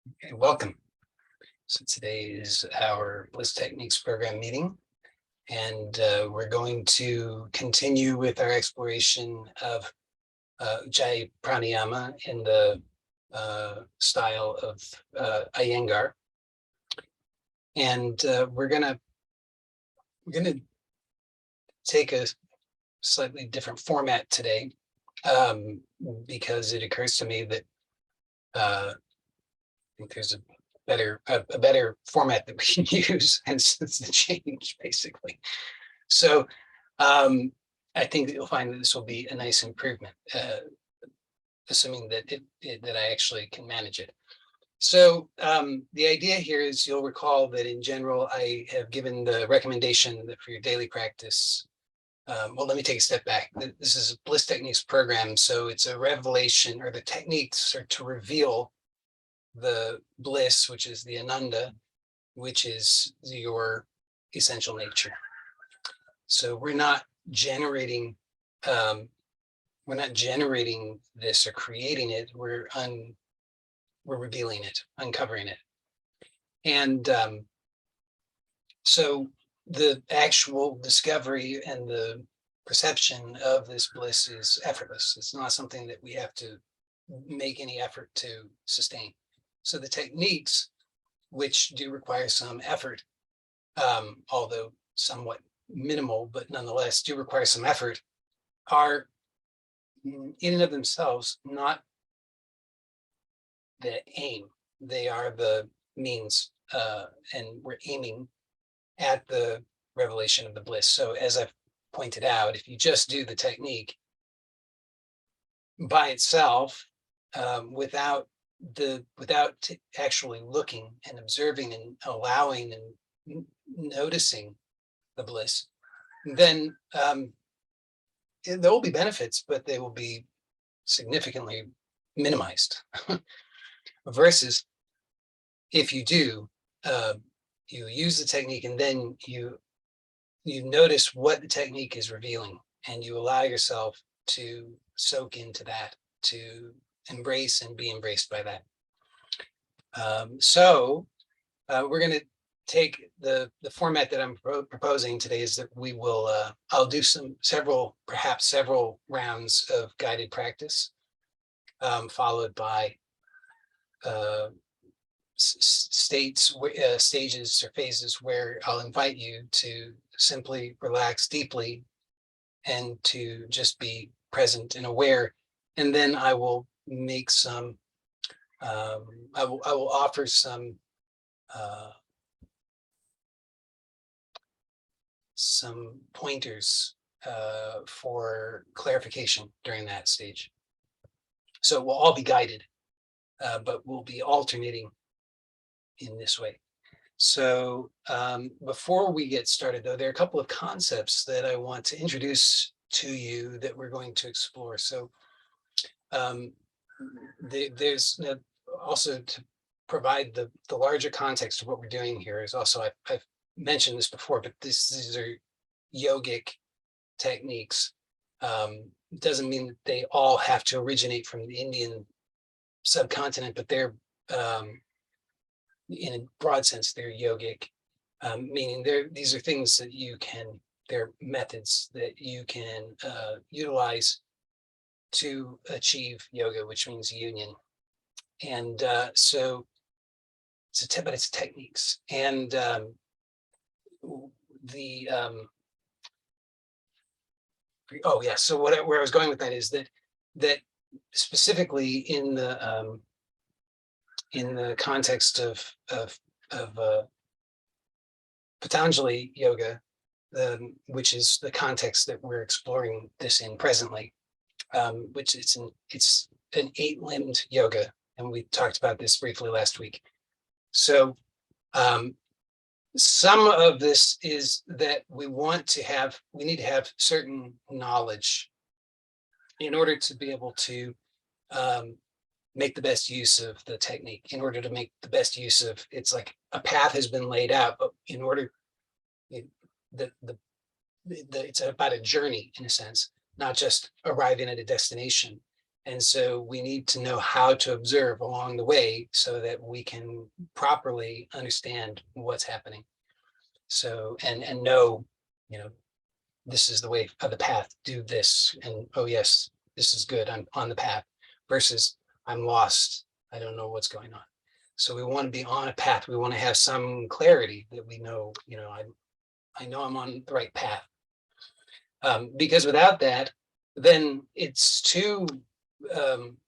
Okay, welcome. So today is our Bliss Techniques program meeting, and we're going to continue with our exploration of Ujjayi Pranayama in the style of Iyengar. And we're gonna take a slightly different format today, because it occurs to me that I think there's a better format that we can use, and it's the change basically. So I think that you'll find that this will be a nice improvement, assuming that that I actually can manage it. So the idea here is, you'll recall that in general I have given the recommendation that for your daily practice. Well, let me take a step back. This is a Bliss Techniques program, so it's a revelation, or the techniques are to reveal the bliss, which is the Ananda, which is your essential nature. So we're not generating this or creating it. We're revealing it, uncovering it. And so the actual discovery and the perception of this bliss is effortless. It's not something that we have to make any effort to sustain. So the techniques, which do require some effort, although somewhat minimal, but nonetheless do require some effort, are in and of themselves not the aim. They are the means, and we're aiming at the revelation of the bliss. So as I've pointed out, if you just do the technique by itself, without actually looking and observing and allowing and noticing the bliss, then there will be benefits, but they will be significantly minimized. Versus if you do, you use the technique, and then you notice what the technique is revealing, and you allow yourself to soak into that, to embrace and be embraced by that. So we're going to take the format that I'm proposing today is that we will I'll do perhaps several rounds of guided practice, followed by stages or phases where I'll invite you to simply relax deeply and to just be present and aware. And then I will make some I will offer some pointers for clarification during that stage. So we'll all be guided, but we'll be alternating in this way. So before we get started, though, there are a couple of concepts that I want to introduce to you that we're going to explore. So there's also, to provide the larger context of what we're doing here, is also, I've mentioned this before, but these are yogic techniques. Doesn't mean that they all have to originate from the Indian subcontinent, but they're in a broad sense, they're yogic, meaning these are things that they're methods that you can utilize to achieve yoga, which means union. And so but it's techniques. And so where I was going with that is that specifically in the context of Patanjali yoga, which is the context that we're exploring this in presently, which it's an 8-limbed yoga, and we talked about this briefly last week. So some of this is that we need to have certain knowledge in order to be able to make the best use of the technique. In order to make the best use of, it's like a path has been laid out, but in order, it's about a journey in a sense, not just arriving at a destination. And so we need to know how to observe along the way so that we can properly understand what's happening. So, and know, this is the way of the path, do this. And, oh yes, this is good, I'm on the path, versus I'm lost, I don't know what's going on. So we want to be on a path. We want to have some clarity that we know, I know I'm on the right path. Because without that, then it's too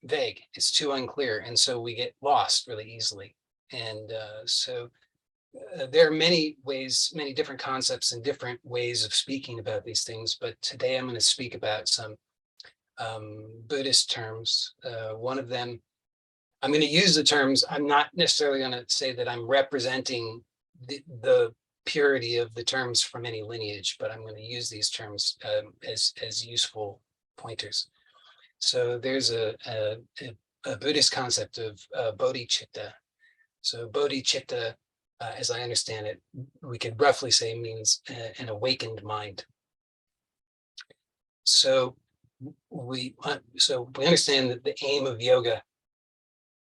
vague, it's too unclear. And so we get lost really easily. And so there are many ways, many different concepts and different ways of speaking about these things. But today I'm going to speak about some Buddhist terms. One of them, I'm going to use the terms, I'm not necessarily going to say that I'm representing the purity of the terms from any lineage, but I'm going to use these terms as useful pointers. So there's a Buddhist concept of Bodhichitta. So Bodhichitta, as I understand it, we could roughly say means an awakened mind. So we understand that the aim of yoga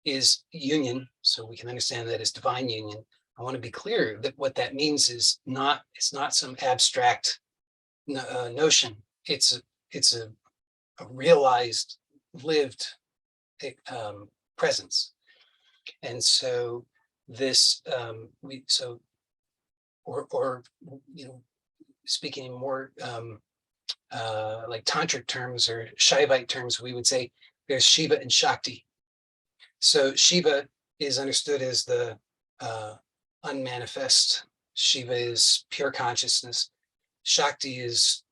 is union, so we can understand that as divine union. I want to be clear that what that means is it's not some abstract notion. It's a realized, lived presence. And so this speaking in more like tantric terms or Shaivite terms, we would say there's Shiva and Shakti. So Shiva is understood as the unmanifest. Shiva is pure consciousness. Shakti is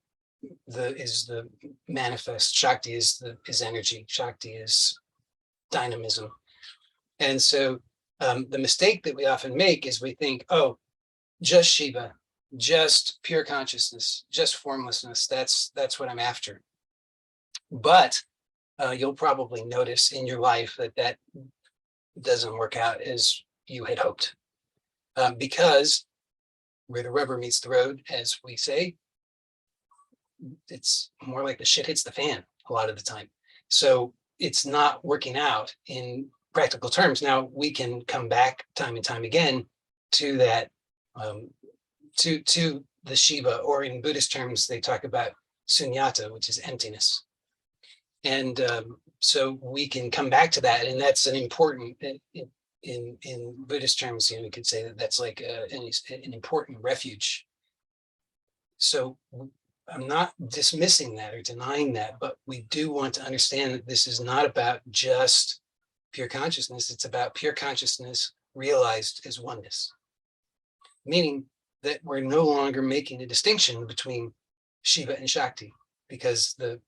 the manifest. Shakti is energy. Shakti is dynamism. And so the mistake that we often make is we think, oh, just Shiva, just pure consciousness, just formlessness. That's what I'm after. But you'll probably notice in your life that doesn't work out as you had hoped, because where the rubber meets the road, as we say, it's more like the shit hits the fan a lot of the time. So it's not working out in practical terms. Now we can come back time and time again to that, to the Shiva, or in Buddhist terms, they talk about sunyata, which is emptiness. And so we can come back to that, and that's an important, in Buddhist terms, we could say that that's like an important refuge. So I'm not dismissing that or denying that, but we do want to understand that this is not about just pure consciousness. It's about pure consciousness realized as oneness, meaning that we're no longer making a distinction between Shiva and Shakti, because the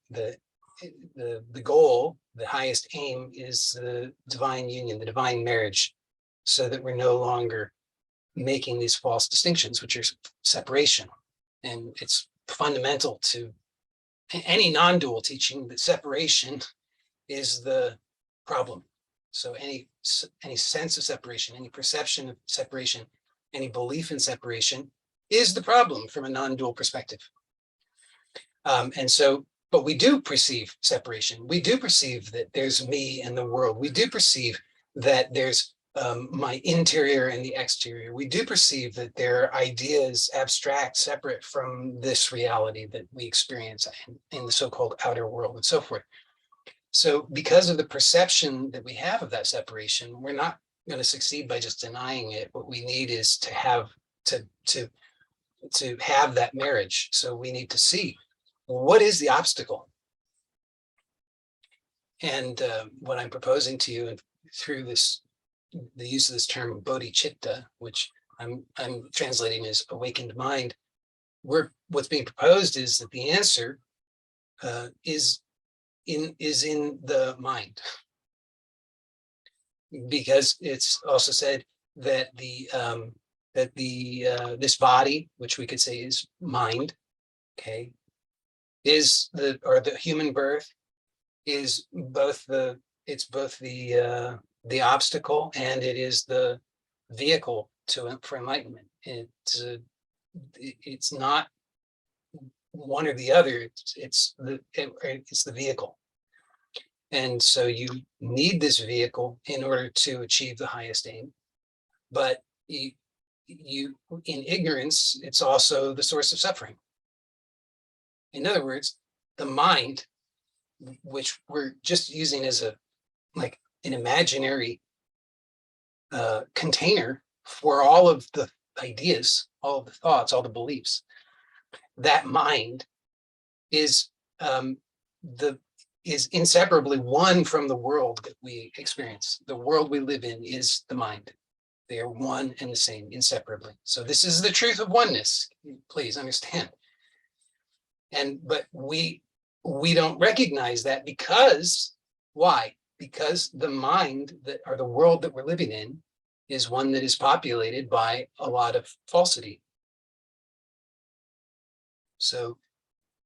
goal, the highest aim, is the divine union, the divine marriage, so that we're no longer making these false distinctions, which are separation. And it's fundamental to any non-dual teaching that separation is the problem. So any sense of separation, any perception of separation, any belief in separation is the problem from a non-dual perspective. And so, but we do perceive separation. We do perceive that there's me and the world. We do perceive that there's my interior and the exterior. We do perceive that there are ideas abstract, separate from this reality that we experience in the so-called outer world and so forth. So because of the perception that we have of that separation, we're not going to succeed by just denying it. What we need is to have that marriage. So we need to see, well, what is the obstacle? And what I'm proposing to you, and through the use of this term bodhichitta, which I'm translating as awakened mind, what's being proposed is that the answer is in the mind, because it's also said that this body, which we could say is mind, okay, is the human birth is both the obstacle, and it is the vehicle for enlightenment. It's not one or the other. It's the vehicle. And so you need this vehicle in order to achieve the highest aim. But you in ignorance, it's also the source of suffering. In other words, the mind, which we're just using as a like an imaginary container for all of the ideas, all of the thoughts, all the beliefs, that mind is is inseparably one from the world that we experience. The world we live in is the mind. They are one and the same, inseparably. So this is the truth of oneness. Please understand. But we don't recognize that because why? Because the mind that or the world that we're living in is one that is populated by a lot of falsity. So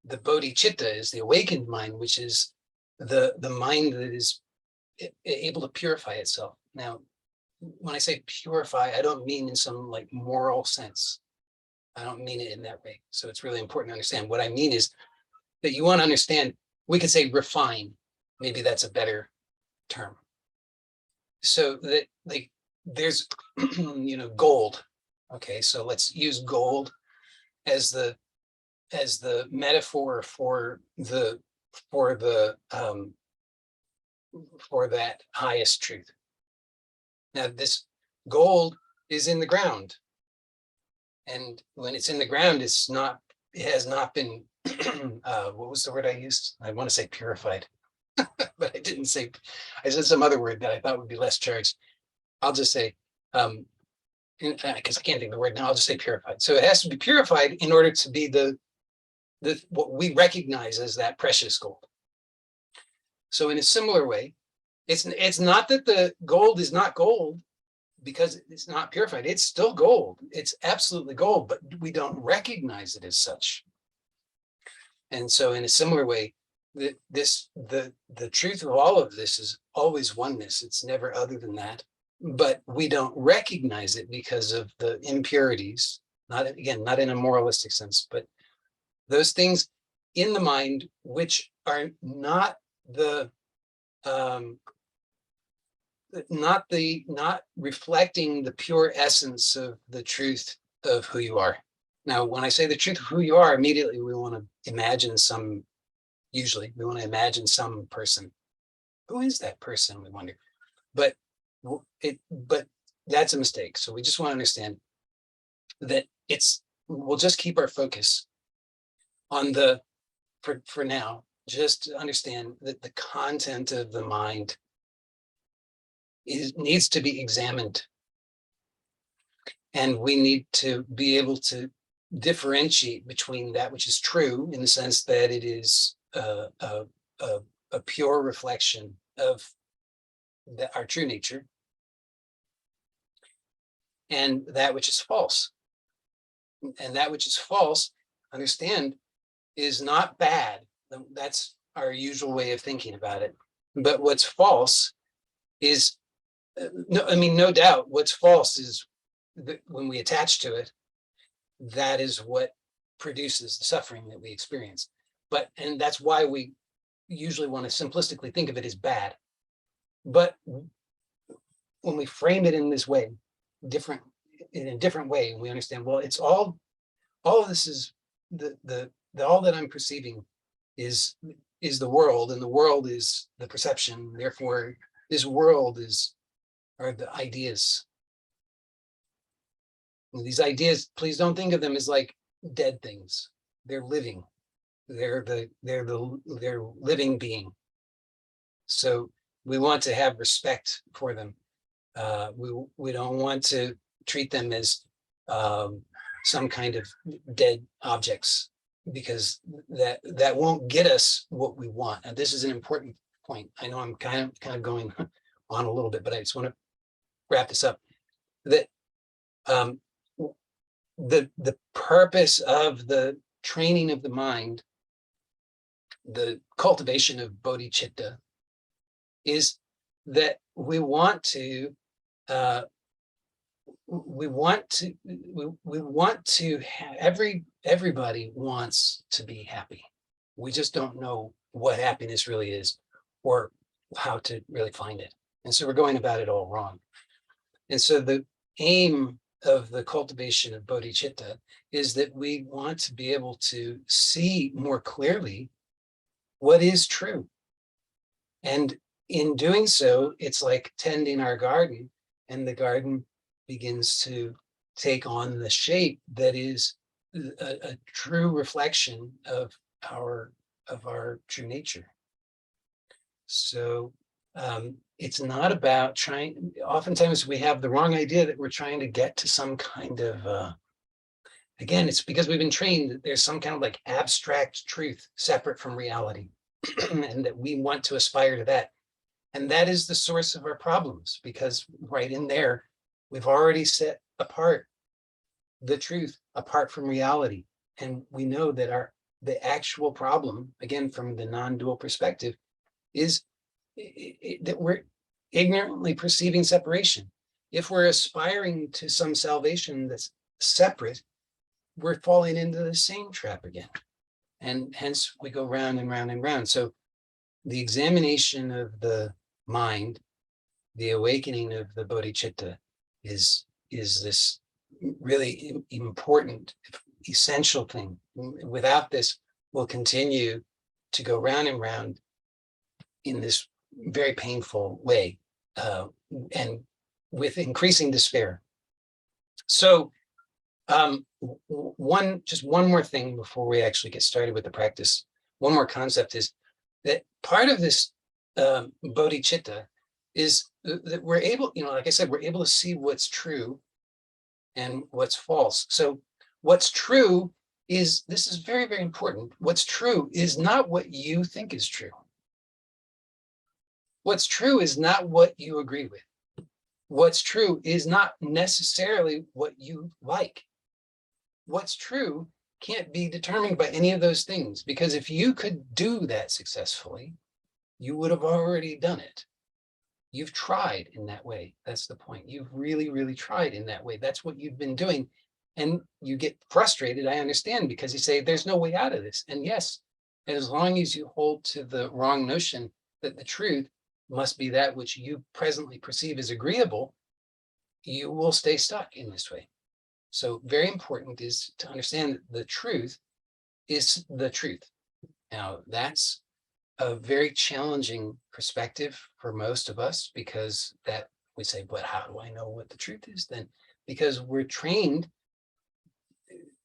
the bodhicitta is the awakened mind, which is the mind that is able to purify itself. Now, when I say purify, I don't mean in some like moral sense. I don't mean it in that way. So it's really important to understand. What I mean is that you want to understand, we could say refine. Maybe that's a better term. So that like there's, gold. Okay, so let's use gold as the metaphor for that highest truth. Now, this gold is in the ground, and when it's in the ground, it has not been. What was the word I used? I want to say purified, but I didn't say. I said some other word that I thought would be less charged. I'll just say, because I can't think of the word now. I'll just say purified. So it has to be purified in order to be what we recognize as that precious gold. So in a similar way, it's not that the gold is not gold because it's not purified. It's still gold. It's absolutely gold, but we don't recognize it as such. And so in a similar way, the truth of all of this is always oneness. It's never other than that. But we don't recognize it because of the impurities, not in a moralistic sense, but those things in the mind which are not reflecting the pure essence of the truth of who you are. Now, when I say the truth of who you are, immediately we want to imagine usually we want to imagine some person. Who is that person, we wonder? But that's a mistake. So we just want to understand that we'll just keep our focus on for now, just understand that the content of the mind needs to be examined. And we need to be able to differentiate between that which is true in the sense that it is a pure reflection of our true nature, and that which is false. And that which is false, understand, is not bad. That's our usual way of thinking about it. But what's false is, no doubt, what's false is that when we attach to it, that is what produces the suffering that we experience. And that's why we usually want to simplistically think of it as bad. But when we frame it in this way, in a different way, we understand, well, it's all of this is all that I'm perceiving is the world, and the world is the perception. Therefore, this world are the ideas. And these ideas, please don't think of them as like dead things. They're living. They're living being. So we want to have respect for them. We don't want to treat them as some kind of dead objects, because that won't get us what we want. And this is an important point. I know I'm kind of going on a little bit, but I just want to wrap this up. That the purpose of the training of the mind, the cultivation of bodhicitta, is that we want to everybody wants to be happy. We just don't know what happiness really is, or how to really find it. And so we're going about it all wrong. And so the aim of the cultivation of bodhicitta is that we want to be able to see more clearly what is true. And in doing so, it's like tending our garden, and the garden begins to take on the shape that is a true reflection of our true nature. So it's not about trying. Oftentimes we have the wrong idea that we're trying to get to some kind of again, it's because we've been trained that there's some kind of like abstract truth separate from reality, and that we want to aspire to that. And that is the source of our problems, because right in there, we've already set apart the truth apart from reality. And we know that the actual problem, again, from the non-dual perspective, is that we're ignorantly perceiving separation. If we're aspiring to some salvation that's separate, we're falling into the same trap again. And hence we go round and round and round. So the examination of the mind, the awakening of the bodhicitta is this really important, essential thing. Without this, we'll continue to go round and round in this very painful way, and with increasing despair. So just one more thing before we actually get started with the practice. One more concept is that part of this bodhicitta is that we're able, like I said, we're able to see what's true and what's false. So what's true is, this is very, very important. What's true is not what you think is true. What's true is not what you agree with. What's true is not necessarily what you like. What's true can't be determined by any of those things, because if you could do that successfully, you would have already done it. You've tried in that way. That's the point. You've really, really tried in that way. That's what you've been doing. And you get frustrated, I understand, because you say, there's no way out of this. And yes, as long as you hold to the wrong notion that the truth must be that which you presently perceive as agreeable, you will stay stuck in this way. So very important is to understand that the truth is the truth. Now, that's a very challenging perspective for most of us, because that we say, but how do I know what the truth is then? Because we're trained,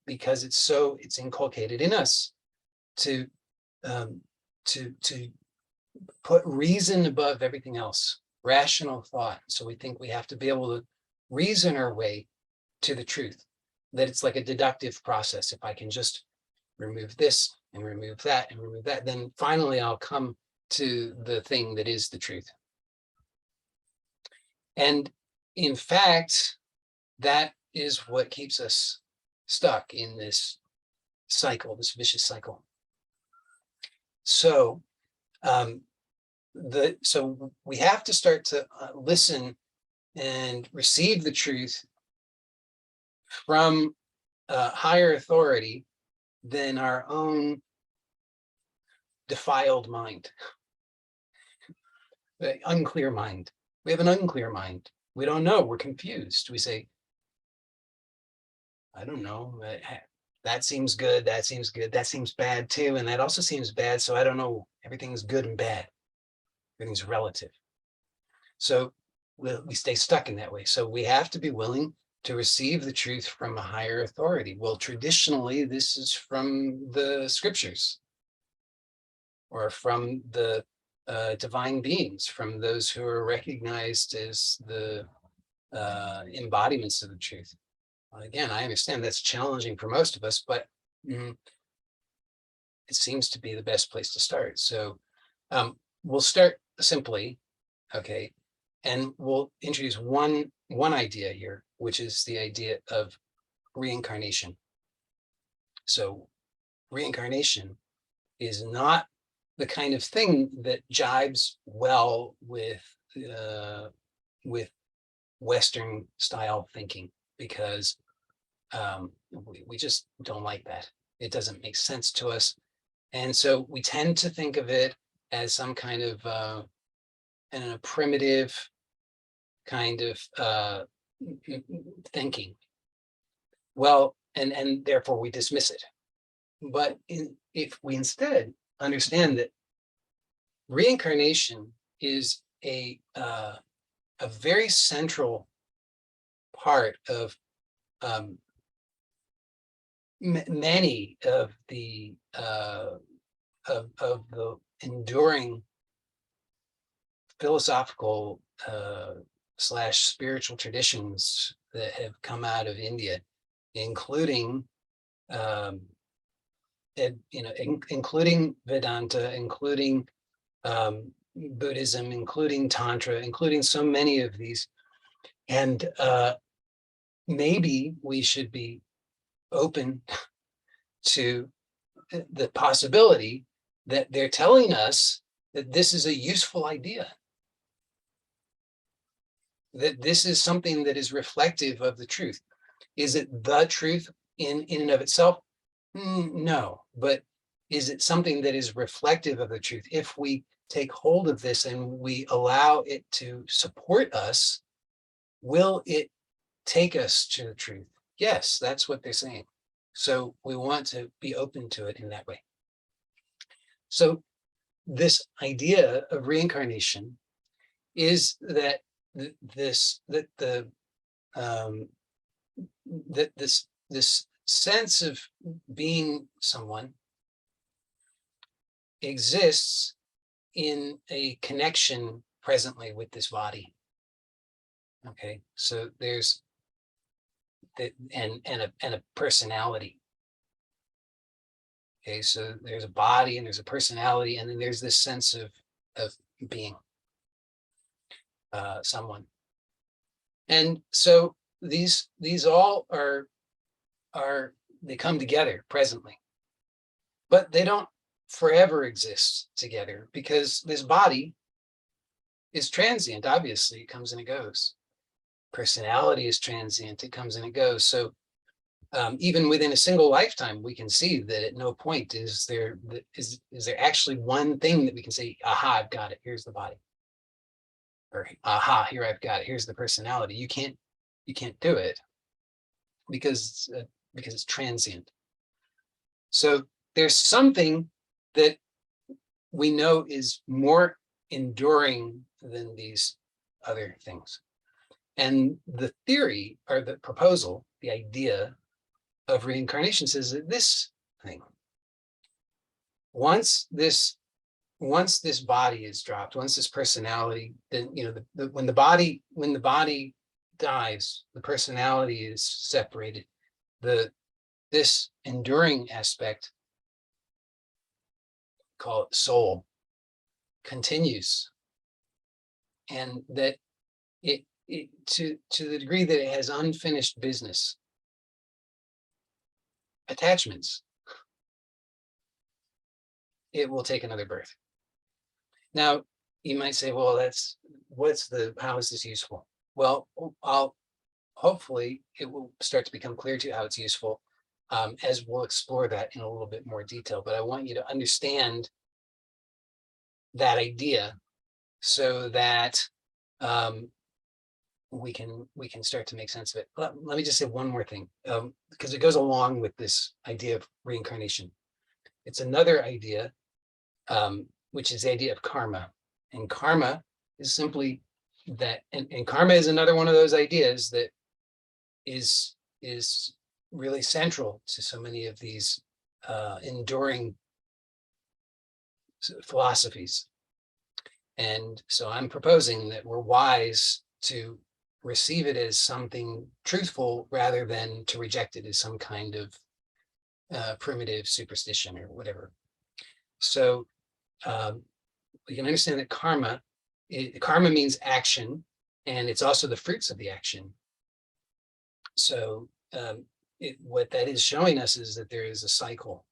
because it's inculcated in us to put reason above everything else, rational thought. So we think we have to be able to reason our way to the truth, that it's like a deductive process. If I can just remove this and remove that and remove that, then finally I'll come to the thing that is the truth. And in fact, that is what keeps us stuck in this cycle, this vicious cycle. So so we have to start to listen and receive the truth from a higher authority than our own defiled mind, the unclear mind. We have an unclear mind. We don't know. We're confused. We say, I don't know. That seems good. That seems good. That seems bad too. And that also seems bad. So I don't know. Everything's good and bad. Everything's relative. So we stay stuck in that way. So we have to be willing to receive the truth from a higher authority. Well, traditionally, this is from the scriptures, or from the divine beings, from those who are recognized as the embodiments of the truth. Again, I understand that's challenging for most of us, but it seems to be the best place to start. So we'll start simply, okay, and we'll introduce one idea here, which is the idea of reincarnation. So reincarnation is not the kind of thing that jibes well with Western style thinking, because we just don't like that. It doesn't make sense to us. And so we tend to think of it as some kind of and in a primitive kind of thinking. Well, and therefore we dismiss it. But if we instead understand that reincarnation is a very central part of many of the enduring philosophical slash spiritual traditions that have come out of India, including including Vedanta, including Buddhism, including Tantra, including so many of these. And maybe we should be open to the possibility that they're telling us that this is a useful idea, that this is something that is reflective of the truth. Is it the truth in and of itself? No, but is it something that is reflective of the truth? If we take hold of this and we allow it to support us, will it take us to the truth? Yes, that's what they're saying. So we want to be open to it in that way. So this idea of reincarnation is that this sense of being someone exists in a connection presently with this body. Okay, so there's and a personality. Okay, so there's a body and there's a personality, and then there's this sense of being someone. And so these all are they come together presently, but they don't forever exist together, because this body is transient. Obviously, it comes and it goes. Personality is transient, it comes and it goes. So even within a single lifetime, we can see that at no point is there actually one thing that we can say, aha, I've got it, here's the body. Or aha, here I've got it, here's the personality. You can't do it because it's transient. So there's something that we know is more enduring than these other things. And the theory, or the proposal, the idea of reincarnation says that this thing, once this body is dropped, once this personality, then when the body dies, the personality is separated. This enduring aspect, call it soul, continues, and that it to the degree that it has unfinished business, attachments, it will take another birth. Now, you might say, well, how is this useful? Well, hopefully it will start to become clear to you how it's useful, as we'll explore that in a little bit more detail. But I want you to understand that idea so that we can start to make sense of it. Let me just say one more thing, because it goes along with this idea of reincarnation. It's another idea, which is the idea of karma. And karma is simply that, and karma is another one of those ideas that is really central to so many of these enduring philosophies. And so I'm proposing that we're wise to receive it as something truthful rather than to reject it as some kind of primitive superstition or whatever. So we can understand that karma means action, and it's also the fruits of the action. So what that is showing us is that there is a cycle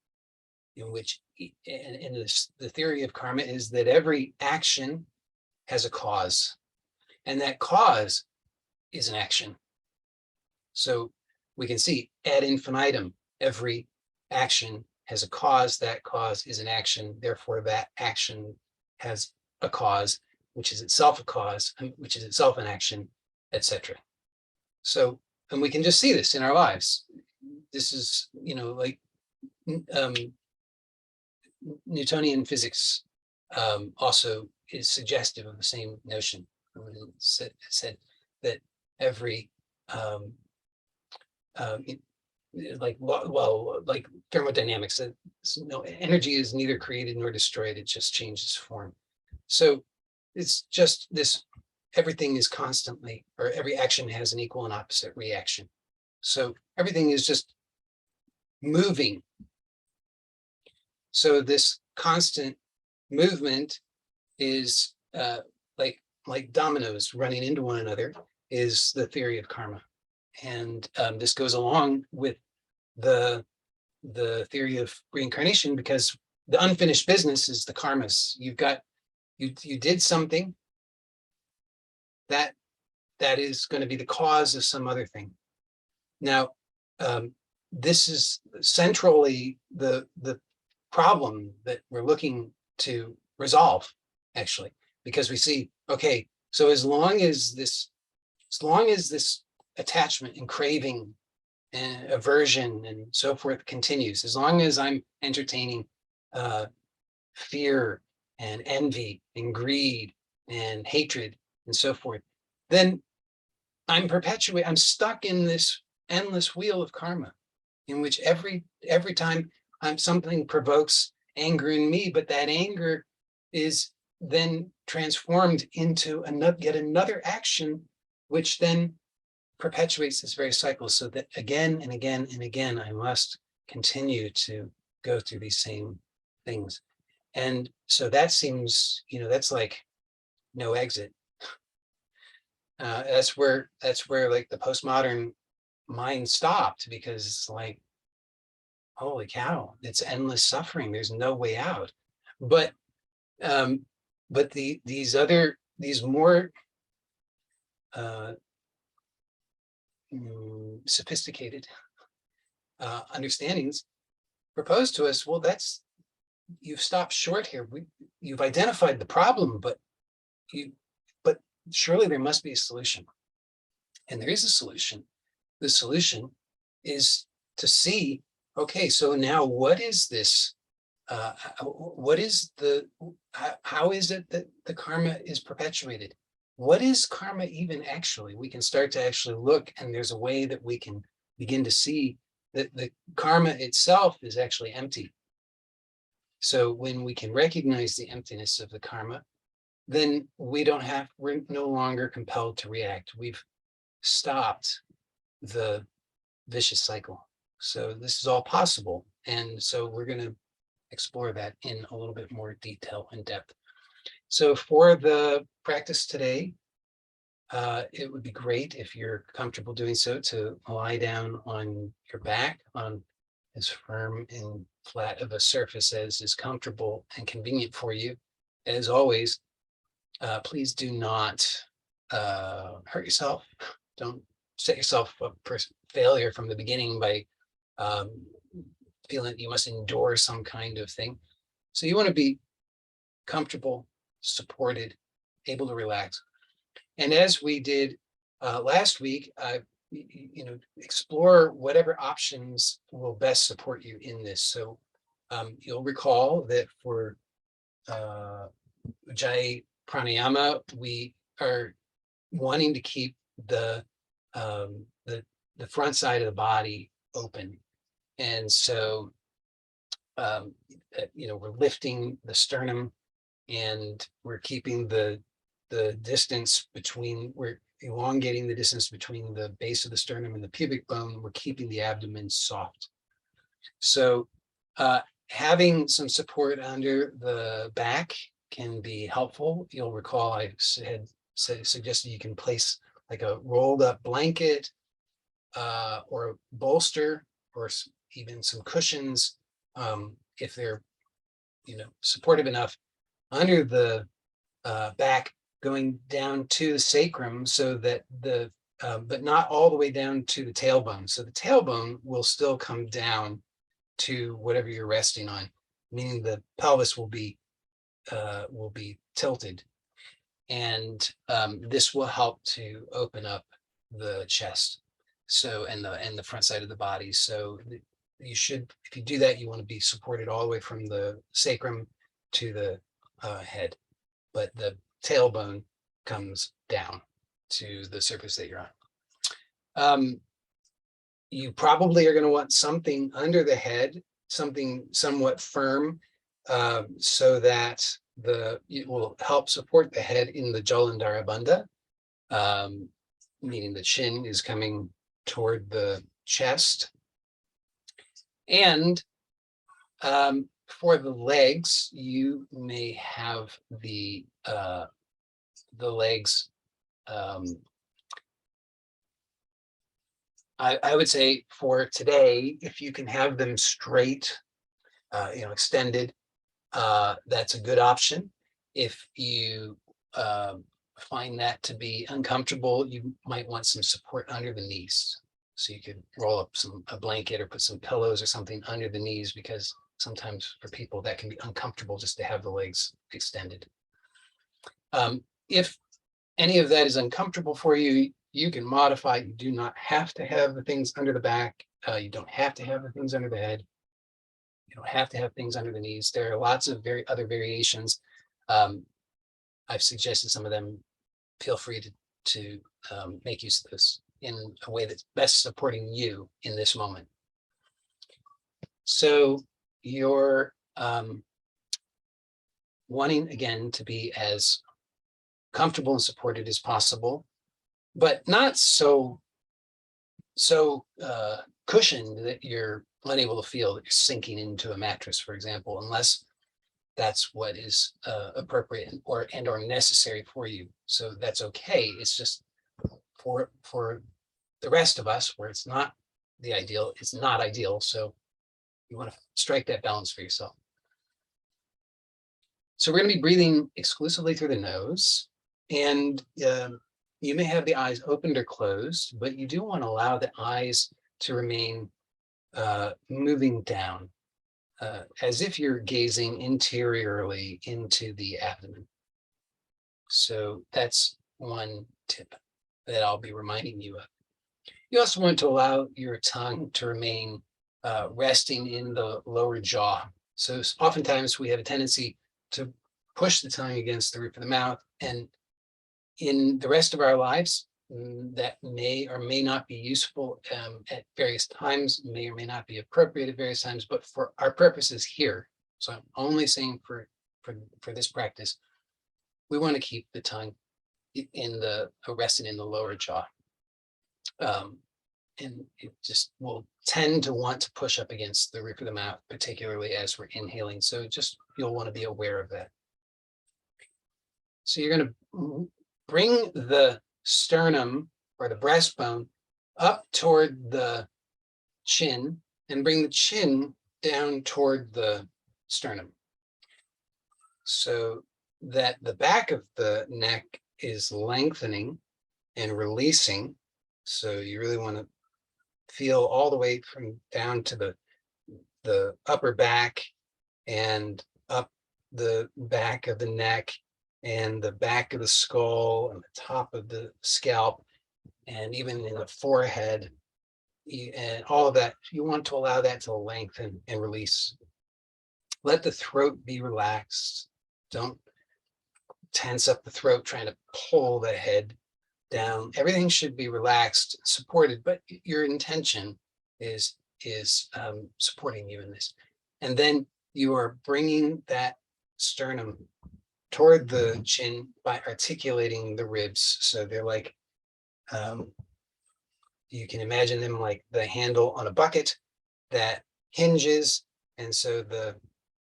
in which, and the theory of karma is that every action has a cause, and that cause is an action. So we can see ad infinitum, every action has a cause, that cause is an action, therefore that action has a cause, which is itself a cause, which is itself an action, etc. So, and we can just see this in our lives. This is, like Newtonian physics also is suggestive of the same notion. It said that every like thermodynamics, energy is neither created nor destroyed, it just changes form. So it's just this, everything is constantly, or every action has an equal and opposite reaction. So everything is just moving. So this constant movement is like dominoes running into one another, is the theory of karma. And this goes along with the theory of reincarnation, because the unfinished business is the karmas. You did something that is going to be the cause of some other thing. Now, this is centrally the problem that we're looking to resolve, actually, because we see, okay, so as long as this attachment and craving and aversion and so forth continues, as long as I'm entertaining fear and envy and greed and hatred and so forth, then I'm stuck in this endless wheel of karma, in which every time something provokes anger in me, but that anger is then transformed into yet another action, which then perpetuates this very cycle, so that again and again and again, I must continue to go through these same things. And so that seems, that's like no exit. That's where like the postmodern mind stopped, because it's like, holy cow, it's endless suffering. There's no way out. But these more sophisticated understandings propose to us, well, you've stopped short here. You've identified the problem, but surely there must be a solution. And there is a solution. The solution is to see, okay, so now what is this? How is it that the karma is perpetuated? What is karma even actually? We can start to actually look, and there's a way that we can begin to see that the karma itself is actually empty. So when we can recognize the emptiness of the karma, then we're no longer compelled to react. We've stopped the vicious cycle. So this is all possible. And so we're going to explore that in a little bit more detail and depth. So for the practice today, it would be great, if you're comfortable doing so, to lie down on your back on as firm and flat of a surface as is comfortable and convenient for you. As always, please do not hurt yourself. Don't set yourself up for failure from the beginning by feeling that you must endure some kind of thing. So you want to be comfortable, supported, able to relax. And as we did last week, explore whatever options will best support you in this. So you'll recall that for Ujjayi Pranayama, we are wanting to keep the front side of the body open. And so, we're lifting the sternum, and we're keeping the distance between, we're elongating the distance between the base of the sternum and the pubic bone. We're keeping the abdomen soft. So having some support under the back can be helpful. You'll recall I had suggested you can place like a rolled up blanket or a bolster, or even some cushions, if they're supportive enough, under the back, going down to the sacrum, so that but not all the way down to the tailbone. So the tailbone will still come down to whatever you're resting on, meaning the pelvis will be tilted. And this will help to open up the chest, so and the front side of the body. So you should, if you do that, you want to be supported all the way from the sacrum to the head, but the tailbone comes down to the surface that you're on. You probably are going to want something under the head, something somewhat firm, so that it will help support the head in the Jalandhara Bandha, meaning the chin is coming toward the chest. And for the legs, you may have the legs. I would say for today, if you can have them straight, extended, that's a good option. If you find that to be uncomfortable, you might want some support under the knees. So you could roll up a blanket or put some pillows or something under the knees, because sometimes for people that can be uncomfortable just to have the legs extended. If any of that is uncomfortable for you, you can modify. You do not have to have the things under the back. You don't have to have the things under the head. You don't have to have things under the knees. There are lots of other variations. I've suggested some of them. Feel free to make use of this in a way that's best supporting you in this moment. So you're wanting, again, to be as comfortable and supported as possible, but not so cushioned that you're unable to feel that you're sinking into a mattress, for example, unless that's what is appropriate or necessary for you. So that's okay. It's just for the rest of us, where it's not the ideal, it's not ideal. So you want to strike that balance for yourself. So we're going to be breathing exclusively through the nose, and you may have the eyes opened or closed, but you do want to allow the eyes to remain moving down, as if you're gazing interiorly into the abdomen. So that's one tip that I'll be reminding you of. You also want to allow your tongue to remain resting in the lower jaw. So oftentimes we have a tendency to push the tongue against the roof of the mouth, and in the rest of our lives, that may or may not be useful at various times, may or may not be appropriate at various times, but for our purposes here, so I'm only saying for this practice, we want to keep the tongue rested in the lower jaw. And it just will tend to want to push up against the roof of the mouth, particularly as we're inhaling. So just, you'll want to be aware of that. So you're going to bring the sternum or the breastbone up toward the chin, and bring the chin down toward the sternum, so that the back of the neck is lengthening and releasing. So you really want to feel all the way from down to the upper back and up the back of the neck and the back of the skull and the top of the scalp, and even in the forehead, and all of that. You want to allow that to lengthen and release. Let the throat be relaxed. Don't tense up the throat trying to pull the head down. Everything should be relaxed, supported, but your intention is supporting you in this. And then you are bringing that sternum toward the chin by articulating the ribs. So they're like, you can imagine them like the handle on a bucket that hinges. And so the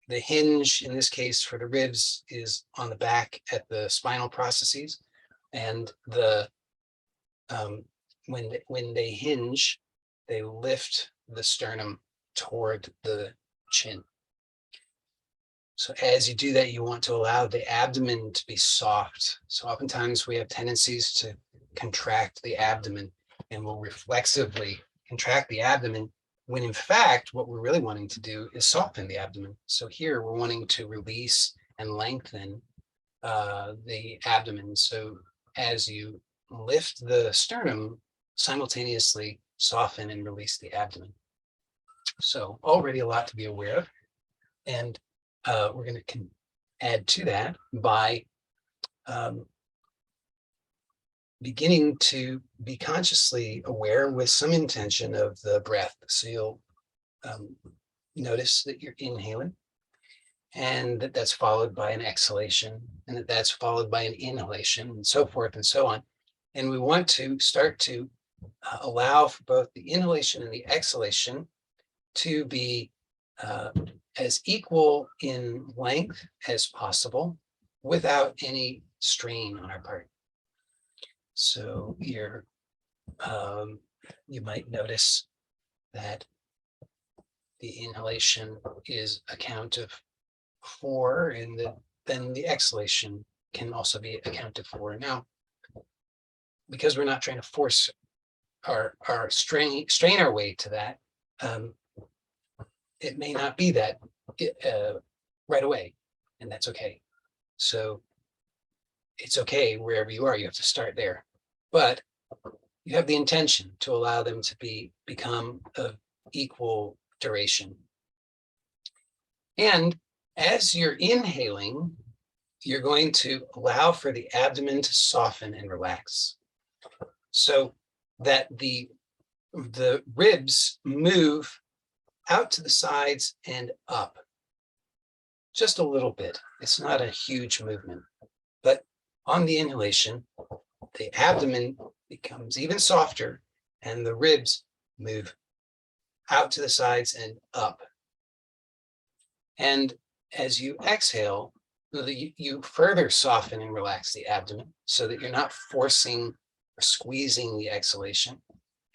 hinge in this case for the ribs is on the back at the spinal processes. And when they hinge, they lift the sternum toward the chin. So as you do that, you want to allow the abdomen to be soft. So oftentimes we have tendencies to contract the abdomen, and we'll reflexively contract the abdomen, when in fact, what we're really wanting to do is soften the abdomen. So here we're wanting to release and lengthen the abdomen. So as you lift the sternum, simultaneously soften and release the abdomen. So already a lot to be aware of. And we're going to add to that by beginning to be consciously aware with some intention of the breath. So you'll notice that you're inhaling, and that's followed by an exhalation, and that's followed by an inhalation, and so forth and so on. And we want to start to allow for both the inhalation and the exhalation to be as equal in length as possible without any strain on our part. So here, you might notice that the inhalation is a count of 4, and then the exhalation can also be a count of 4. Now, because we're not trying to force our strain our way to that, it may not be that right away, and that's okay. So it's okay wherever you are. You have to start there, but you have the intention to allow them to become of equal duration. And as you're inhaling, you're going to allow for the abdomen to soften and relax, so that the ribs move out to the sides and up just a little bit. It's not a huge movement, but on the inhalation, the abdomen becomes even softer and the ribs move out to the sides and up. And as you exhale, you further soften and relax the abdomen so that you're not forcing or squeezing the exhalation.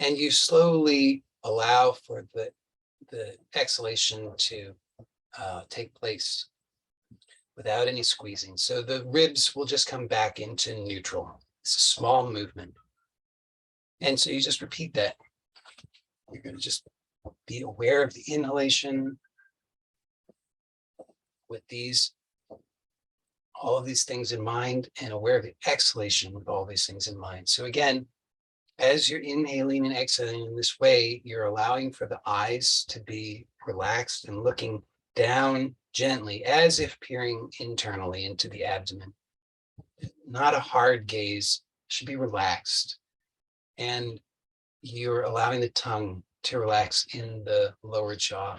And you slowly allow for the exhalation to take place without any squeezing. So the ribs will just come back into neutral. It's a small movement. And so you just repeat that. You're going to just be aware of the inhalation with all of these things in mind, and aware of the exhalation with all these things in mind. So again, as you're inhaling and exhaling in this way, you're allowing for the eyes to be relaxed and looking down gently, as if peering internally into the abdomen. Not a hard gaze, should be relaxed. And you're allowing the tongue to relax in the lower jaw.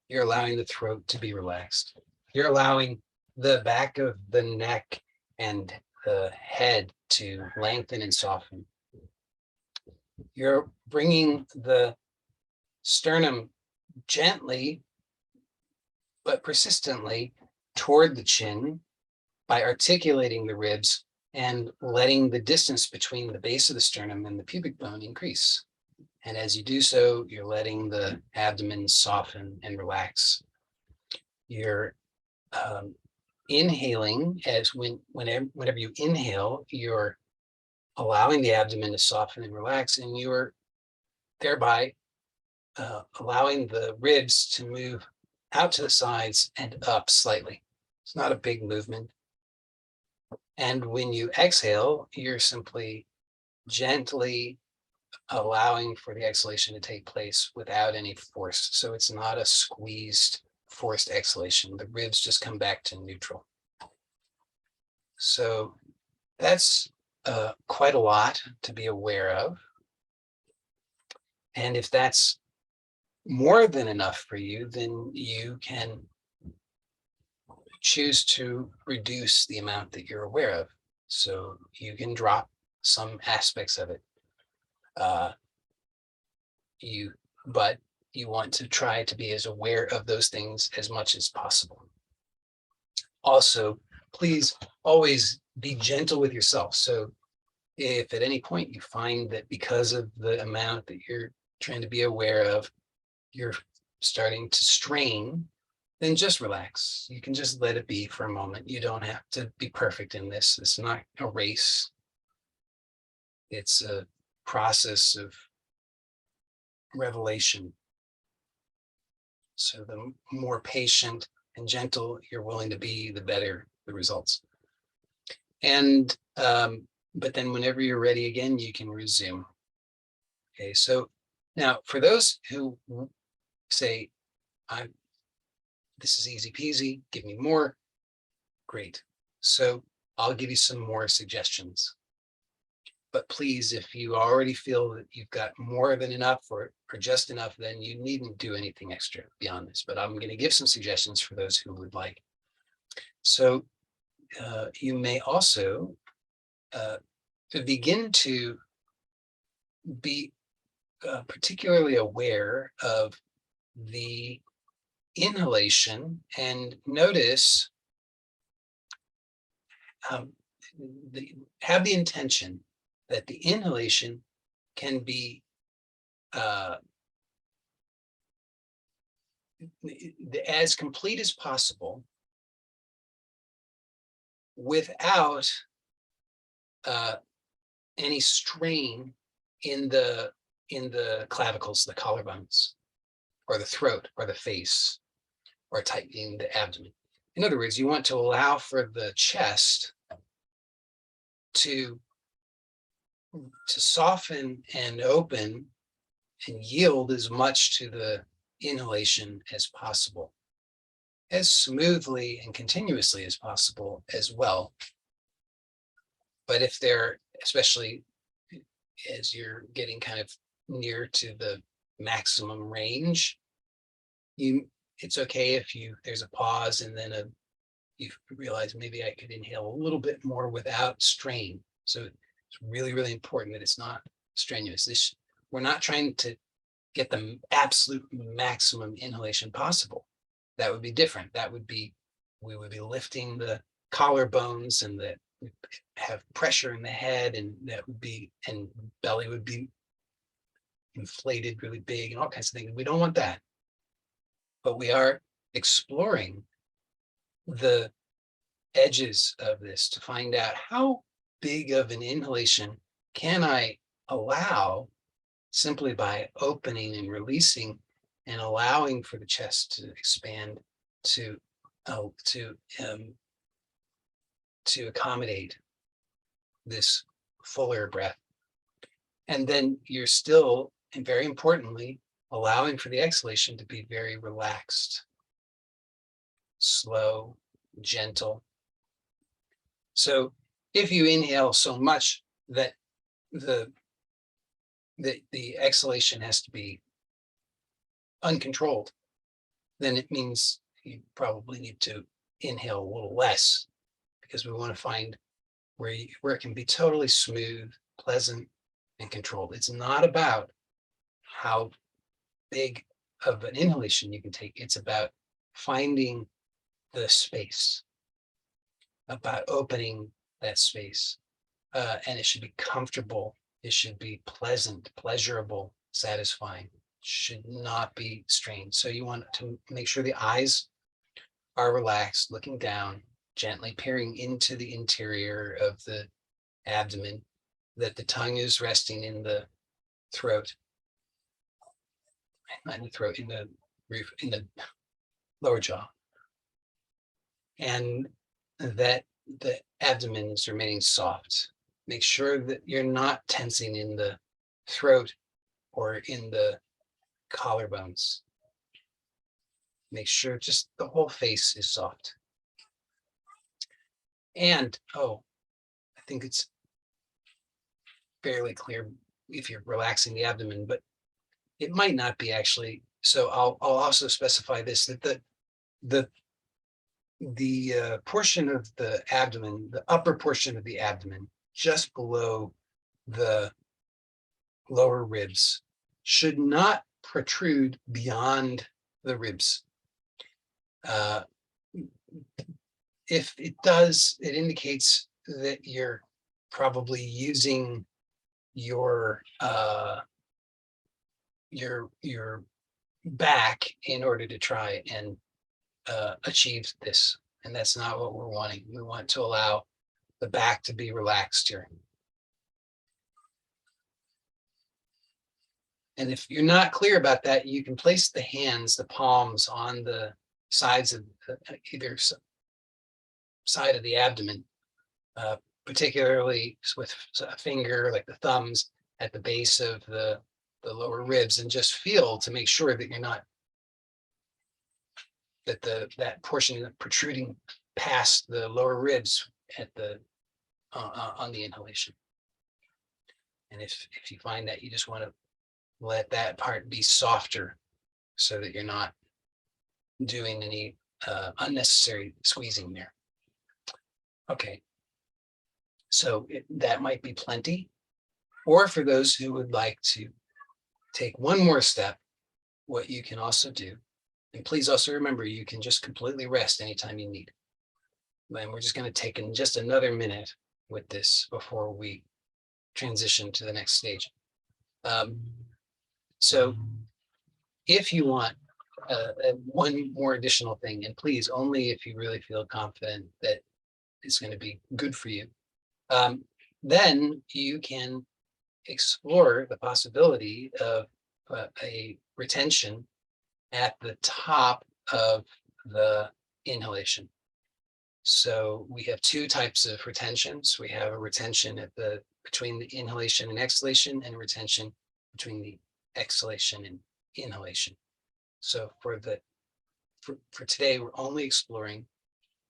You're allowing the throat to be relaxed. You're allowing the back of the neck and the head to lengthen and soften. You're bringing the sternum gently but persistently toward the chin by articulating the ribs and letting the distance between the base of the sternum and the pubic bone increase. And as you do so, you're letting the abdomen soften and relax. You're inhaling, as whenever you inhale, you're allowing the abdomen to soften and relax, and you're thereby allowing the ribs to move out to the sides and up slightly. It's not a big movement. And when you exhale, you're simply gently allowing for the exhalation to take place without any force. So it's not a squeezed, forced exhalation. The ribs just come back to neutral. So that's quite a lot to be aware of. And if that's more than enough for you, then you can choose to reduce the amount that you're aware of. So you can drop some aspects of it. But you want to try to be as aware of those things as much as possible. Also, please always be gentle with yourself. So if at any point you find that because of the amount that you're trying to be aware of, you're starting to strain, then just relax. You can just let it be for a moment. You don't have to be perfect in this. It's not a race. It's a process of revelation. So the more patient and gentle you're willing to be, the better the results. And but then whenever you're ready again, you can resume. Okay, so now for those who say, this is easy peasy, give me more, great. So I'll give you some more suggestions. But please, if you already feel that you've got more than enough or just enough, then you needn't do anything extra beyond this. But I'm going to give some suggestions for those who would like. So you may also begin to be particularly aware of the inhalation and notice, have the intention that the inhalation can be as complete as possible without any strain in the clavicles, the collarbones, or the throat, or the face, or tightening the abdomen. In other words, you want to allow for the chest to soften and open and yield as much to the inhalation as possible, as smoothly and continuously as possible as well. But if they're, especially as you're getting kind of near to the maximum range, it's okay if there's a pause and then you realize maybe I could inhale a little bit more without strain. So it's really, really important that it's not strenuous. We're not trying to get the absolute maximum inhalation possible. That would be different. We would be lifting the collarbones and have pressure in the head, and belly would be inflated really big and all kinds of things. We don't want that. But we are exploring the edges of this to find out how big of an inhalation can I allow simply by opening and releasing and allowing for the chest to expand to accommodate this fuller breath. And then you're still, and very importantly, allowing for the exhalation to be very relaxed, slow, gentle. So if you inhale so much that the exhalation has to be uncontrolled, then it means you probably need to inhale a little less, because we want to find where it can be totally smooth, pleasant, and controlled. It's not about how big of an inhalation you can take. It's about finding the space, about opening that space. And it should be comfortable. It should be pleasant, pleasurable, satisfying. It should not be strained. So you want to make sure the eyes are relaxed, looking down, gently peering into the interior of the abdomen, that the tongue is resting in the throat, not in the throat, in the roof, in the lower jaw, and that the abdomen is remaining soft. Make sure that you're not tensing in the throat or in the collarbones. Make sure just the whole face is soft. And, I think it's fairly clear if you're relaxing the abdomen, but it might not be actually. So I'll also specify this, that the portion of the abdomen, the upper portion of the abdomen, just below the lower ribs, should not protrude beyond the ribs. If it does, it indicates that you're probably using your back in order to try and achieve this. And that's not what we're wanting. We want to allow the back to be relaxed here. And if you're not clear about that, you can place the hands, the palms, on the sides of either side of the abdomen, particularly with a finger, like the thumbs, at the base of the lower ribs, and just feel to make sure that you're not, that that portion protruding past the lower ribs at the on the inhalation. And if you find that, you just want to let that part be softer so that you're not doing any unnecessary squeezing there. Okay, so that might be plenty. Or for those who would like to take one more step, what you can also do, and please also remember, you can just completely rest anytime you need. And we're just going to take in just another minute with this before we transition to the next stage. So if you want one more additional thing, and please only if you really feel confident that it's going to be good for you, then you can explore the possibility of a retention at the top of the inhalation. So we have two types of retentions. We have a retention at the between the inhalation and exhalation, and a retention between the exhalation and inhalation. So for today, we're only exploring,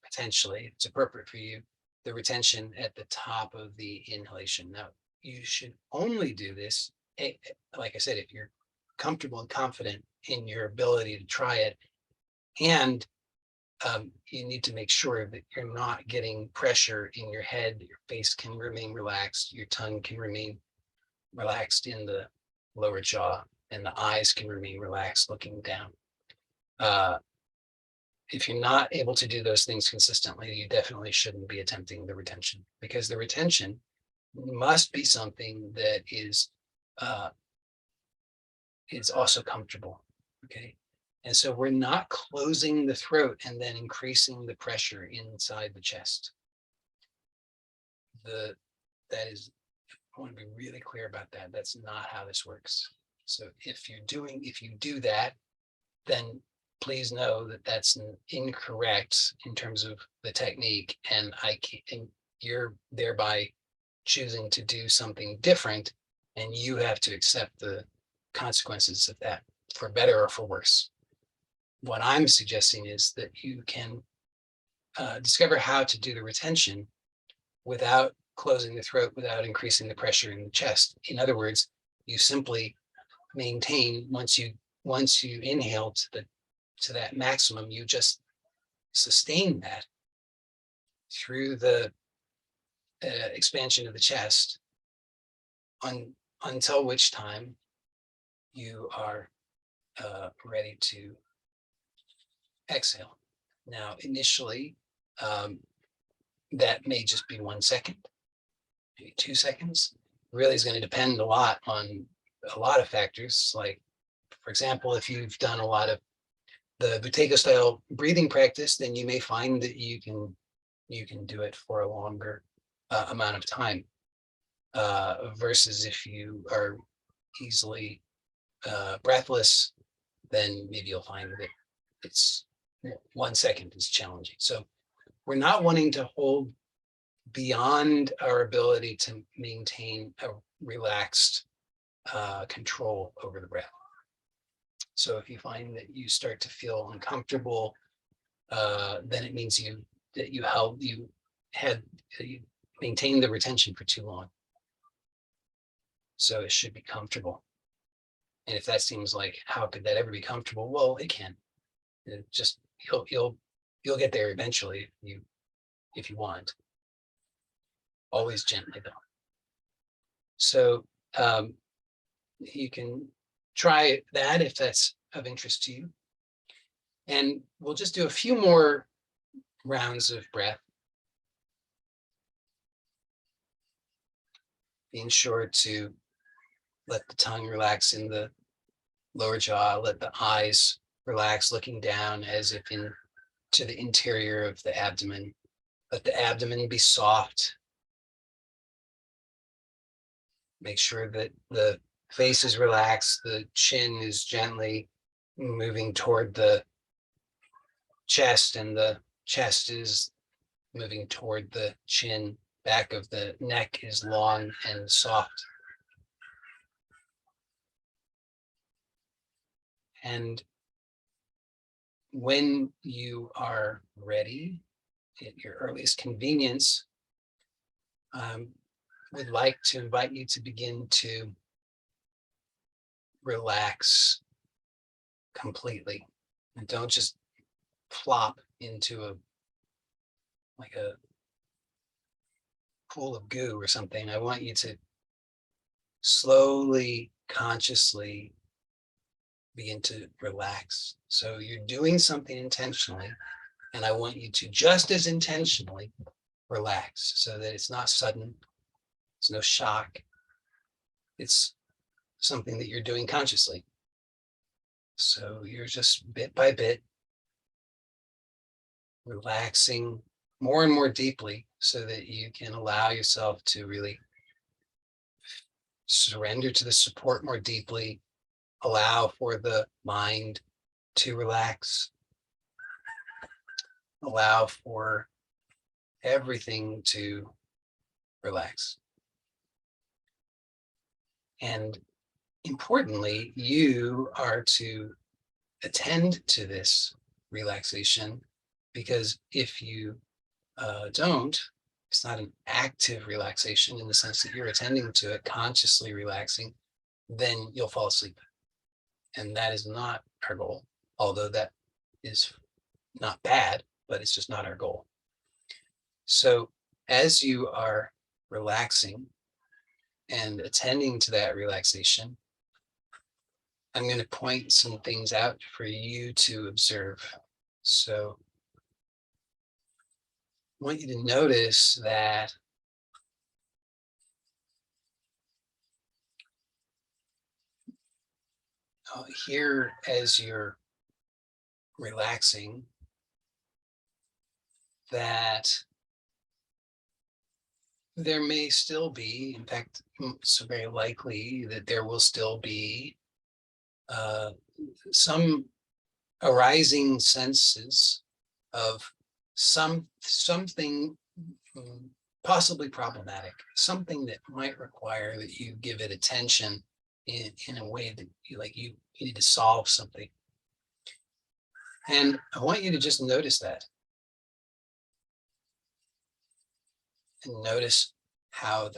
potentially, if it's appropriate for you, the retention at the top of the inhalation. Now, you should only do this, like I said, if you're comfortable and confident in your ability to try it, and you need to make sure that you're not getting pressure in your head, your face can remain relaxed, your tongue can remain relaxed in the lower jaw, and the eyes can remain relaxed looking down. If you're not able to do those things consistently, you definitely shouldn't be attempting the retention, because the retention must be something that is also comfortable. Okay. And so we're not closing the throat and then increasing the pressure inside the chest. I want to be really clear about that. That's not how this works. So if you do that, then please know that that's incorrect in terms of the technique, and you're thereby choosing to do something different, and you have to accept the consequences of that, for better or for worse. What I'm suggesting is that you can discover how to do the retention without closing the throat, without increasing the pressure in the chest. In other words, you simply maintain, once you inhale to that maximum, you just sustain that through the expansion of the chest, until which time you are ready to exhale. Now, initially, that may just be 1 second, maybe 2 seconds. Really is going to depend a lot on a lot of factors. Like, for example, if you've done a lot of the Bodhichitta style breathing practice, then you may find that you can do it for a longer amount of time, versus if you are easily breathless, then maybe you'll find that it's 1 second is challenging. So we're not wanting to hold beyond our ability to maintain a relaxed control over the breath. So if you find that you start to feel uncomfortable, then it means you maintained the retention for too long. So it should be comfortable. And if that seems like, how could that ever be comfortable? Well, it can. It just you'll get there eventually if you want. Always gently though. So you can try that if that's of interest to you. And we'll just do a few more rounds of breath, being sure to let the tongue relax in the lower jaw, let the eyes relax, looking down as if to the interior of the abdomen. Let the abdomen be soft. Make sure that the face is relaxed, the chin is gently moving toward the chest, and the chest is moving toward the chin back of the neck is long and soft. And when you are ready, at your earliest convenience, would like to invite you to begin to relax completely. And don't just plop into a pool of goo or something. I want you to slowly, consciously begin to relax. So you're doing something intentionally, and I want you to just as intentionally relax so that it's not sudden, it's no shock. It's something that you're doing consciously. So you're just bit by bit relaxing more and more deeply so that you can allow yourself to really surrender to the support more deeply, allow for the mind to relax, allow for everything to relax. And importantly, you are to attend to this relaxation, because if you don't, it's not an active relaxation in the sense that you're attending to it, consciously relaxing, then you'll fall asleep. And that is not our goal, although that is not bad, but it's just not our goal. So as you are relaxing and attending to that relaxation, I'm going to point some things out for you to observe. So I want you to notice that here, as you're relaxing, that there may still be, in fact, it's very likely that there will still be some arising senses of something possibly problematic, something that might require that you give it attention in a way that you need to solve something. And I want you to just notice that. And notice how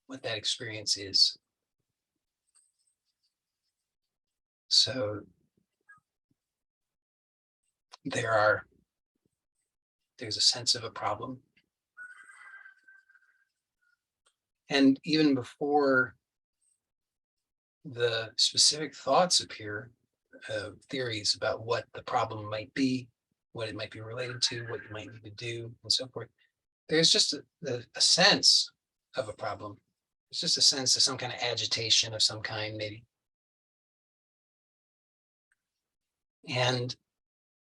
what that experience is. So there's a sense of a problem. And even before the specific thoughts appear, theories about what the problem might be, what it might be related to, what you might need to do, and so forth, there's just a sense of a problem. It's just a sense of some kind of agitation of some kind, maybe. And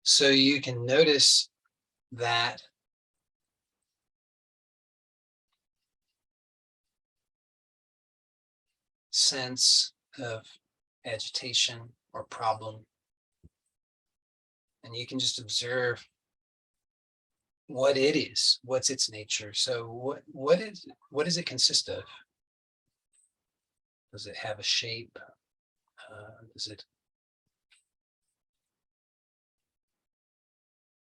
so you can notice that sense of agitation or problem, and you can just observe what it is, what's its nature. So what does it consist of? Does it have a shape? Does it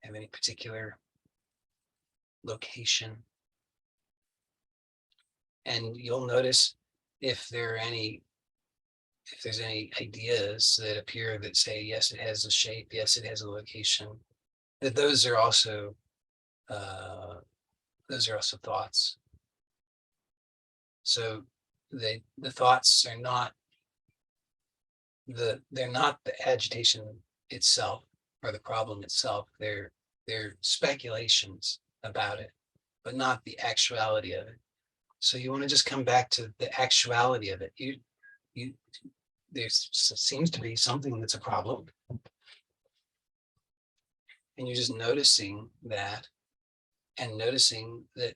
have any particular location? And you'll notice if there's any ideas that appear that say, yes, it has a shape, yes, it has a location, that those are also thoughts. So the thoughts are not they're not the agitation itself or the problem itself. They're speculations about it, but not the actuality of it. So you want to just come back to the actuality of it. There seems to be something that's a problem, and you're just noticing that, and noticing that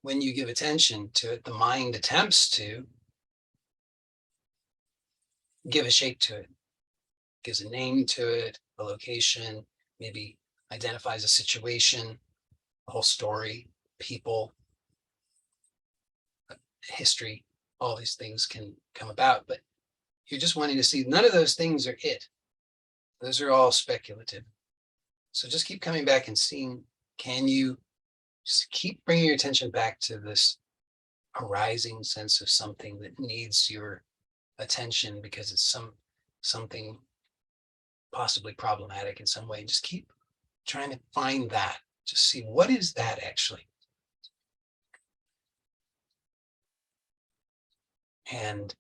when you give attention to it, the mind attempts to give a shape to it, gives a name to it, a location, maybe identifies a situation, a whole story, people, history, all these things can come about, but you're just wanting to see none of those things are it. Those are all speculative. So just keep coming back and seeing, can you just keep bringing your attention back to this arising sense of something that needs your attention because it's something possibly problematic in some way. Just keep trying to find that. Just see, what is that actually? And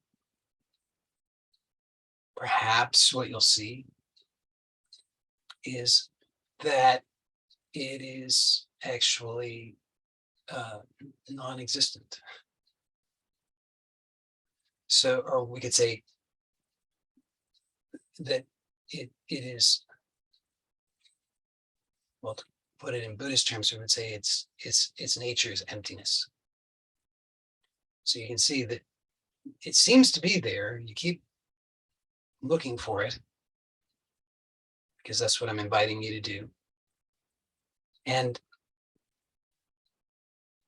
perhaps what you'll see is that it is actually non-existent. So, or we could say that it is, well, to put it in Buddhist terms, we would say its nature is emptiness. So you can see that it seems to be there. You keep looking for it, because that's what I'm inviting you to do. And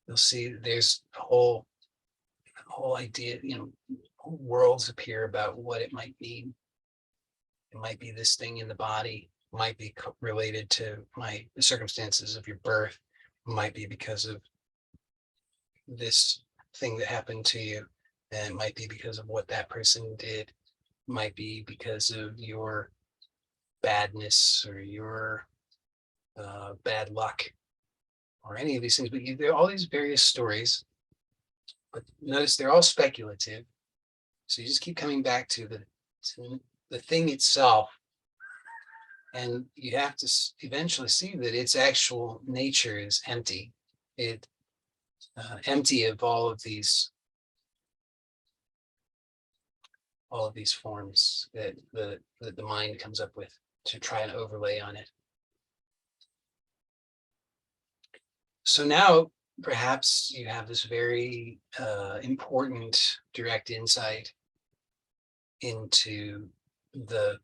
you'll see there's a whole idea, worlds appear about what it might mean. It might be this thing in the body, it might be related to the circumstances of your birth, it might be because of this thing that happened to you, and it might be because of what that person did, it might be because of your badness or your bad luck or any of these things. But there are all these various stories, but notice they're all speculative. So you just keep coming back to the thing itself, and you have to eventually see that its actual nature is empty. It empty of all of these forms that the mind comes up with to try and overlay on it. So now perhaps you have this very important direct insight into the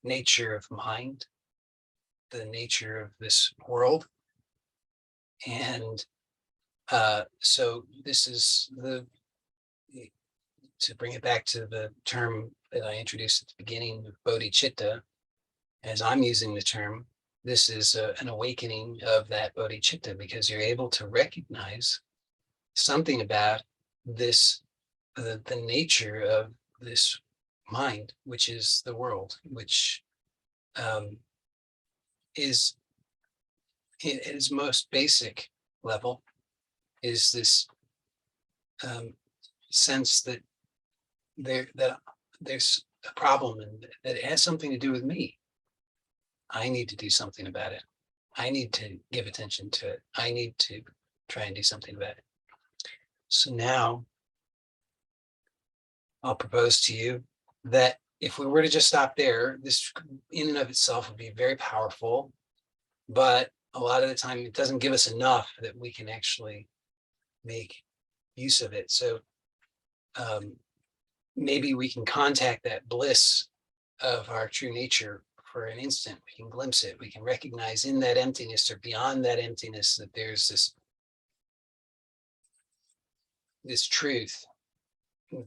nature of mind, the nature of this world. And so this is to bring it back to the term that I introduced at the beginning of Bodhichitta, as I'm using the term, this is an awakening of that Bodhichitta, because you're able to recognize something about this, the nature of this mind, which is the world, which is, at its most basic level, is this sense that there's a problem and that it has something to do with me. I need to do something about it. I need to give attention to it. I need to try and do something about it. So now I'll propose to you that if we were to just stop there, this in and of itself would be very powerful, but a lot of the time it doesn't give us enough that we can actually make use of it. So maybe we can contact that bliss of our true nature for an instant. We can glimpse it. We can recognize in that emptiness or beyond that emptiness that there's this truth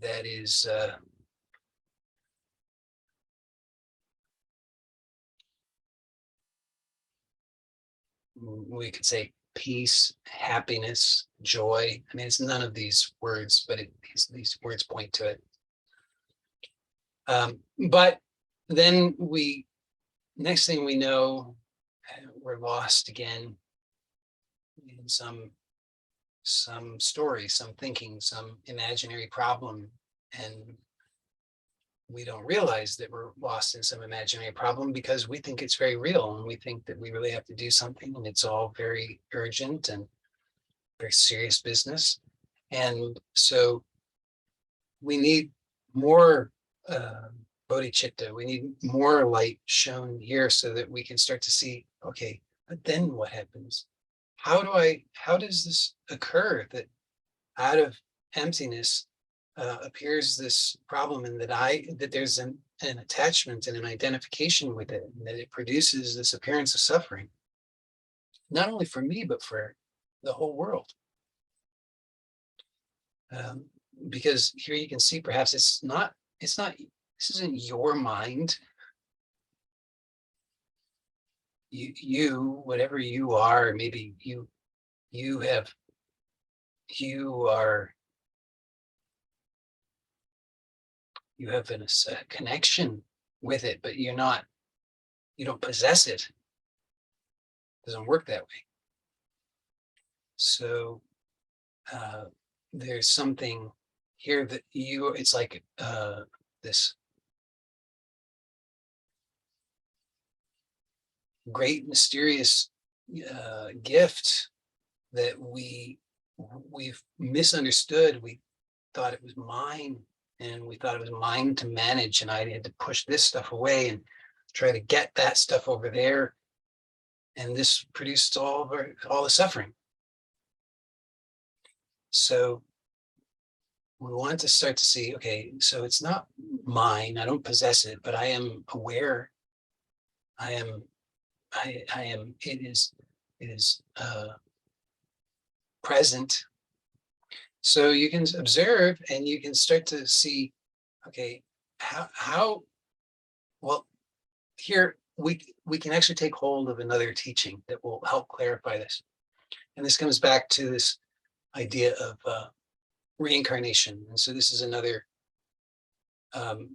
that is we could say peace, happiness, joy. I mean, it's none of these words, but these words point to it. But then next thing we know, we're lost again in some story, some thinking, some imaginary problem, and we don't realize that we're lost in some imaginary problem because we think it's very real, and we think that we really have to do something, and it's all very urgent and very serious business. And so we need more bodhicitta. We need more light shown here so that we can start to see, okay, but then what happens? How does this occur that out of emptiness appears this problem, and that there's an an attachment and an identification with it, and that it produces this appearance of suffering, not only for me, but for the whole world. Because here you can see perhaps it's not, this isn't your mind. You, whatever you are, maybe you are, you have a connection with it, but you don't possess it. It doesn't work that way. So there's something here that it's like this great mysterious gift that we've misunderstood. We thought it was mine, and we thought it was mine to manage, and I had to push this stuff away and try to get that stuff over there, and this produced all the suffering. So we want to start to see, okay, so it's not mine, I don't possess it, but I am aware. It is present. So you can observe and you can start to see, okay, how well, here we can actually take hold of another teaching that will help clarify this. And this comes back to this idea of reincarnation. And so this is another,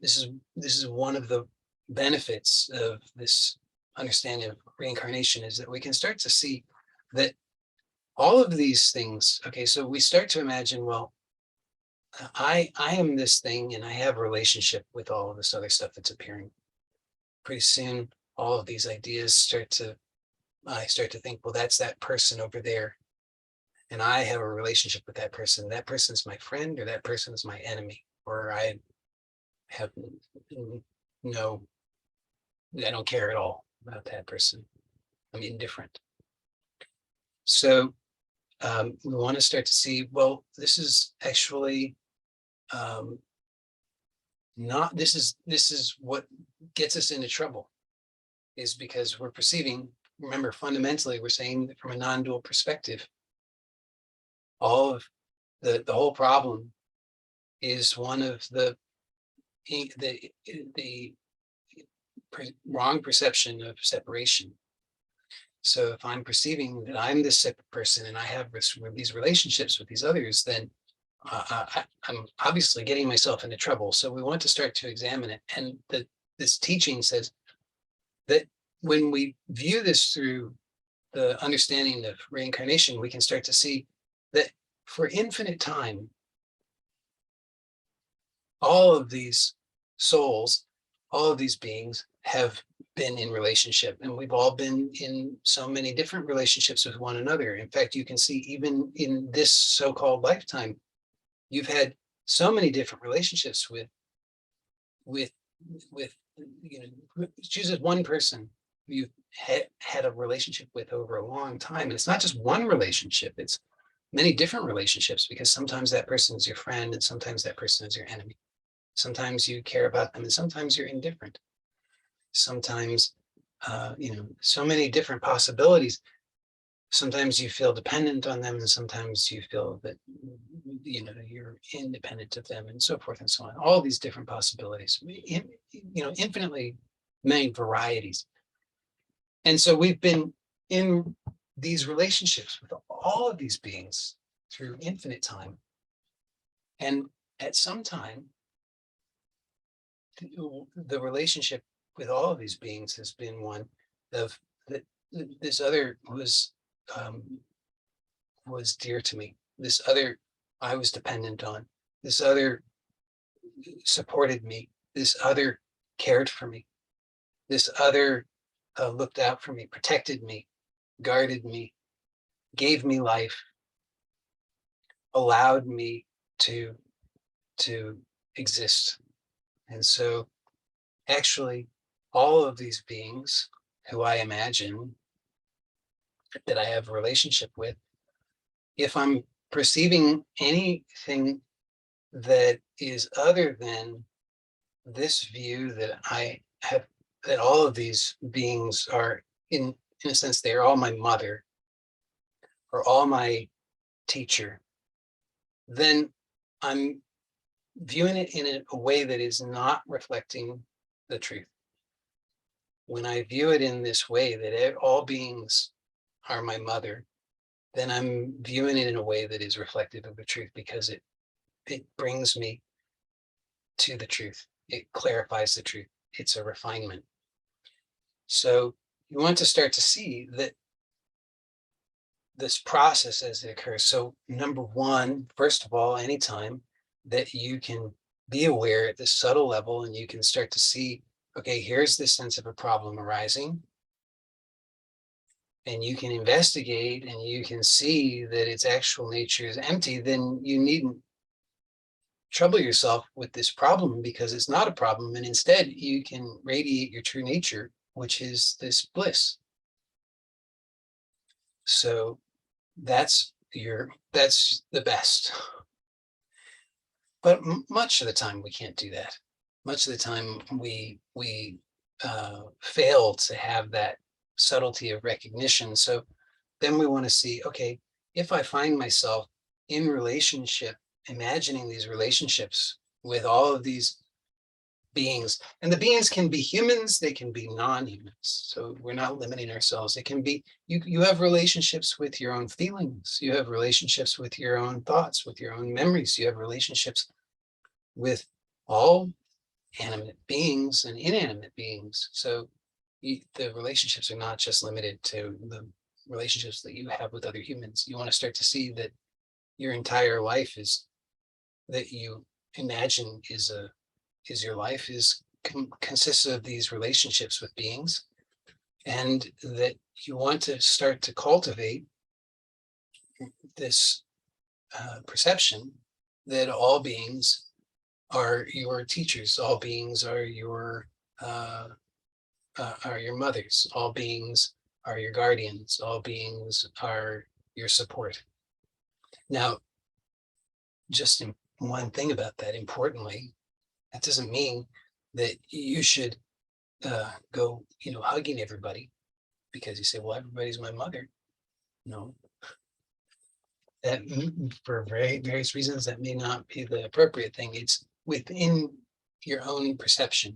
this is one of the benefits of this understanding of reincarnation, is that we can start to see that all of these things, okay, so we start to imagine, well, I am this thing and I have a relationship with all of this other stuff that's appearing. Pretty soon, all of these ideas I start to think, well, that's that person over there. And I have a relationship with that person. That person is my friend, or that person is my enemy, or I have no, I don't care at all about that person. I'm indifferent. So we want to start to see, well, this is actually not, this is what gets us into trouble, is because we're perceiving, remember, fundamentally, we're saying that from a non-dual perspective, all of the whole problem is one of the wrong perception of separation. So if I'm perceiving that I'm this separate person and I have these relationships with these others, then I'm obviously getting myself into trouble. So we want to start to examine it. And this teaching says that when we view this through the understanding of reincarnation, we can start to see that for infinite time, all of these souls, all of these beings have been in relationship, and we've all been in so many different relationships with one another. In fact, you can see even in this so-called lifetime, you've had so many different relationships with choose as one person you've had a relationship with over a long time. And it's not just one relationship, it's many different relationships, because sometimes that person is your friend and sometimes that person is your enemy. Sometimes you care about them and sometimes you're indifferent. Sometimes, so many different possibilities. Sometimes you feel dependent on them and sometimes you feel that, you're independent of them, and so forth and so on. All these different possibilities, infinitely many varieties. And so we've been in these relationships with all of these beings through infinite time. And at some time, the relationship with all of these beings has been one of that this other was dear to me. This other I was dependent on. This other supported me. This other cared for me. This other looked out for me, protected me, guarded me, gave me life, allowed me to exist. And so actually, all of these beings who I imagine that I have a relationship with, if I'm perceiving anything that is other than this view that I have, that all of these beings are, in a sense, they're all my mother or all my teacher, then I'm viewing it in a way that is not reflecting the truth. When I view it in this way, that all beings are my mother, then I'm viewing it in a way that is reflective of the truth, because it brings me to the truth. It clarifies the truth. It's a refinement. So you want to start to see that this process as it occurs. So number one, first of all, anytime that you can be aware at this subtle level and you can start to see, okay, here's this sense of a problem arising, and you can investigate and you can see that its actual nature is empty, then you needn't trouble yourself with this problem, because it's not a problem. And instead you can radiate your true nature, which is this bliss. So that's the best. But much of the time we can't do that. Much of the time we fail to have that subtlety of recognition. So then we want to see, okay, if I find myself in relationship, imagining these relationships with all of these beings, and the beings can be humans, they can be non-humans, so we're not limiting ourselves. It can be, you have relationships with your own feelings, you have relationships with your own thoughts, with your own memories, you have relationships with all animate beings and inanimate beings. So the relationships are not just limited to the relationships that you have with other humans. You want to start to see that your entire life is, that you imagine is your life is consists of these relationships with beings, and that you want to start to cultivate this perception that all beings are your teachers, all beings are your mothers, all beings are your guardians, all beings are your support. Now, just one thing about that, importantly, that doesn't mean that you should go, hugging everybody because you say, well, everybody's my mother. No, that for various reasons, that may not be the appropriate thing. It's within your own perception.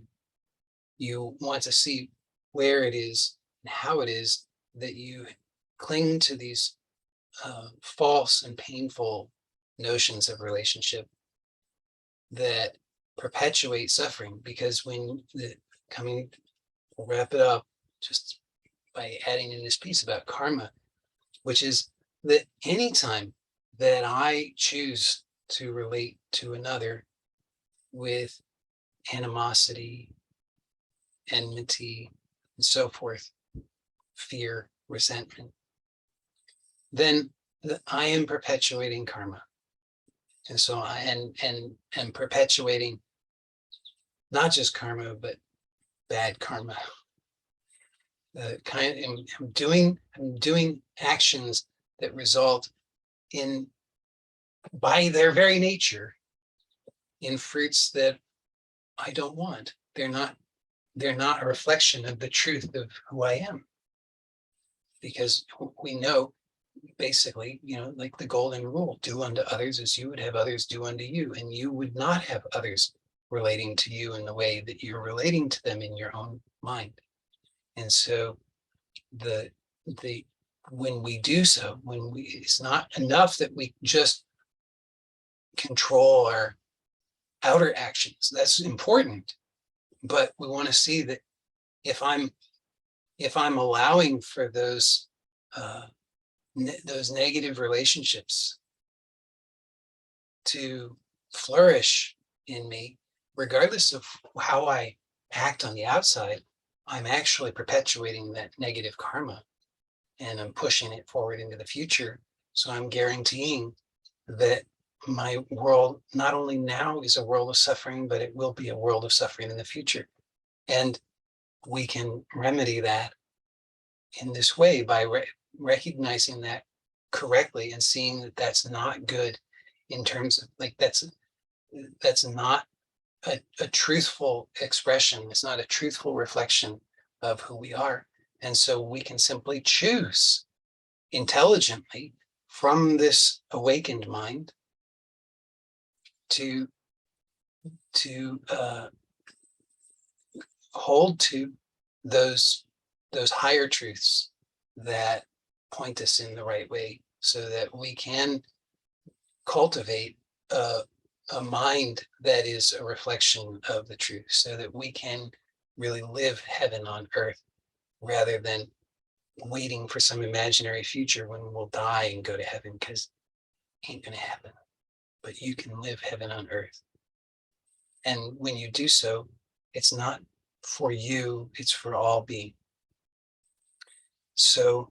You want to see where it is and how it is that you cling to these false and painful notions of relationship that perpetuate suffering. Because we'll wrap it up just by adding in this piece about karma, which is that anytime that I choose to relate to another with animosity, enmity, and so forth, fear, resentment, then I am perpetuating karma. And so and perpetuating not just karma, but bad karma. I'm doing actions that result in, by their very nature, in fruits that I don't want. They're not a reflection of the truth of who I am. Because we know, basically, like the golden rule, do unto others as you would have others do unto you. And you would not have others relating to you in the way that you're relating to them in your own mind. And so when we do so, it's not enough that we just control our outer actions. That's important, but we want to see that if I'm allowing for those negative relationships to flourish in me, regardless of how I act on the outside, I'm actually perpetuating that negative karma, and I'm pushing it forward into the future. So I'm guaranteeing that my world not only now is a world of suffering, but it will be a world of suffering in the future. And we can remedy that in this way by recognizing that correctly and seeing that that's not good, in terms of, like, that's not a truthful expression. It's not a truthful reflection of who we are. And so we can simply choose intelligently from this awakened mind to hold to those higher truths that point us in the right way, so that we can cultivate a mind that is a reflection of the truth, so that we can really live heaven on earth, rather than waiting for some imaginary future when we'll die and go to heaven, because it ain't gonna happen. But you can live heaven on earth. And when you do so, it's not for you, it's for all being. So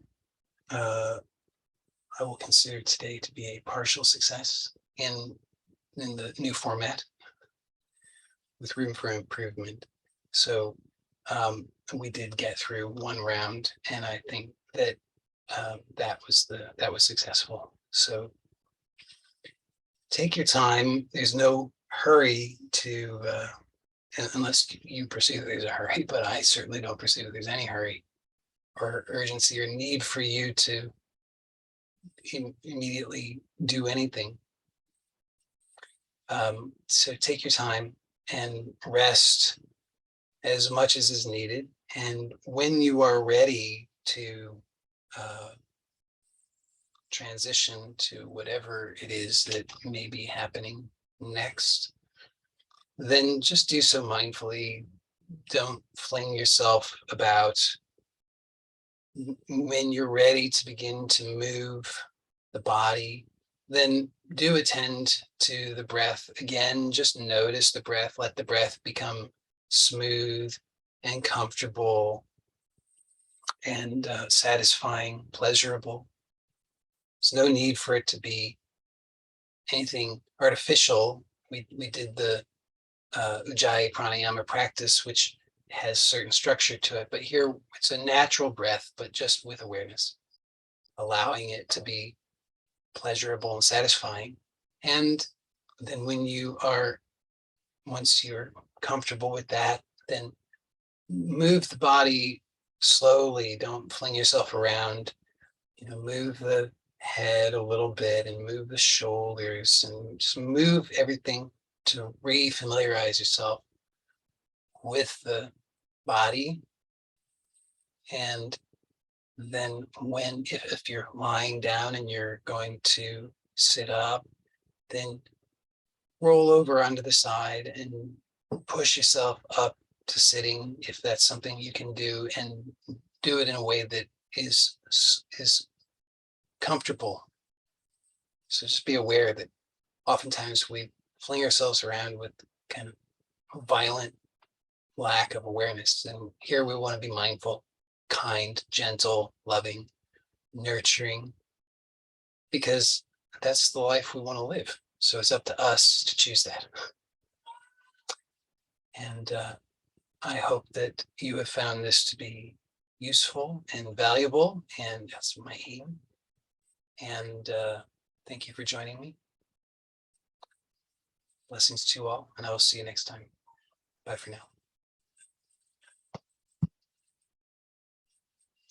I will consider today to be a partial success in the new format, with room for improvement. So we did get through one round, and I think that that was successful. So take your time. There's no hurry to, unless you perceive that there's a hurry, but I certainly don't perceive that there's any hurry or urgency or need for you to immediately do anything. So take your time and rest as much as is needed. And when you are ready to transition to whatever it is that may be happening next, then just do so mindfully. Don't fling yourself about. When you're ready to begin to move the body, then do attend to the breath. Again, just notice the breath. Let the breath become smooth and comfortable and satisfying, pleasurable. There's no need for it to be anything artificial. We did the Ujjayi Pranayama practice, which has certain structure to it, but here it's a natural breath, but just with awareness, allowing it to be pleasurable and satisfying. And then once you're comfortable with that, then move the body slowly. Don't fling yourself around. Move the head a little bit and move the shoulders, and just move everything to re-familiarize yourself with the body. And then if you're lying down and you're going to sit up, then roll over onto the side and push yourself up to sitting, if that's something you can do, and do it in a way that is comfortable. So just be aware that oftentimes we fling ourselves around with kind of violent lack of awareness. And here we want to be mindful, kind, gentle, loving, nurturing, because that's the life we want to live. So it's up to us to choose that. And I hope that you have found this to be useful and valuable, and that's my aim. And thank you for joining me. Blessings to you all, and I will see you next time. Bye for now.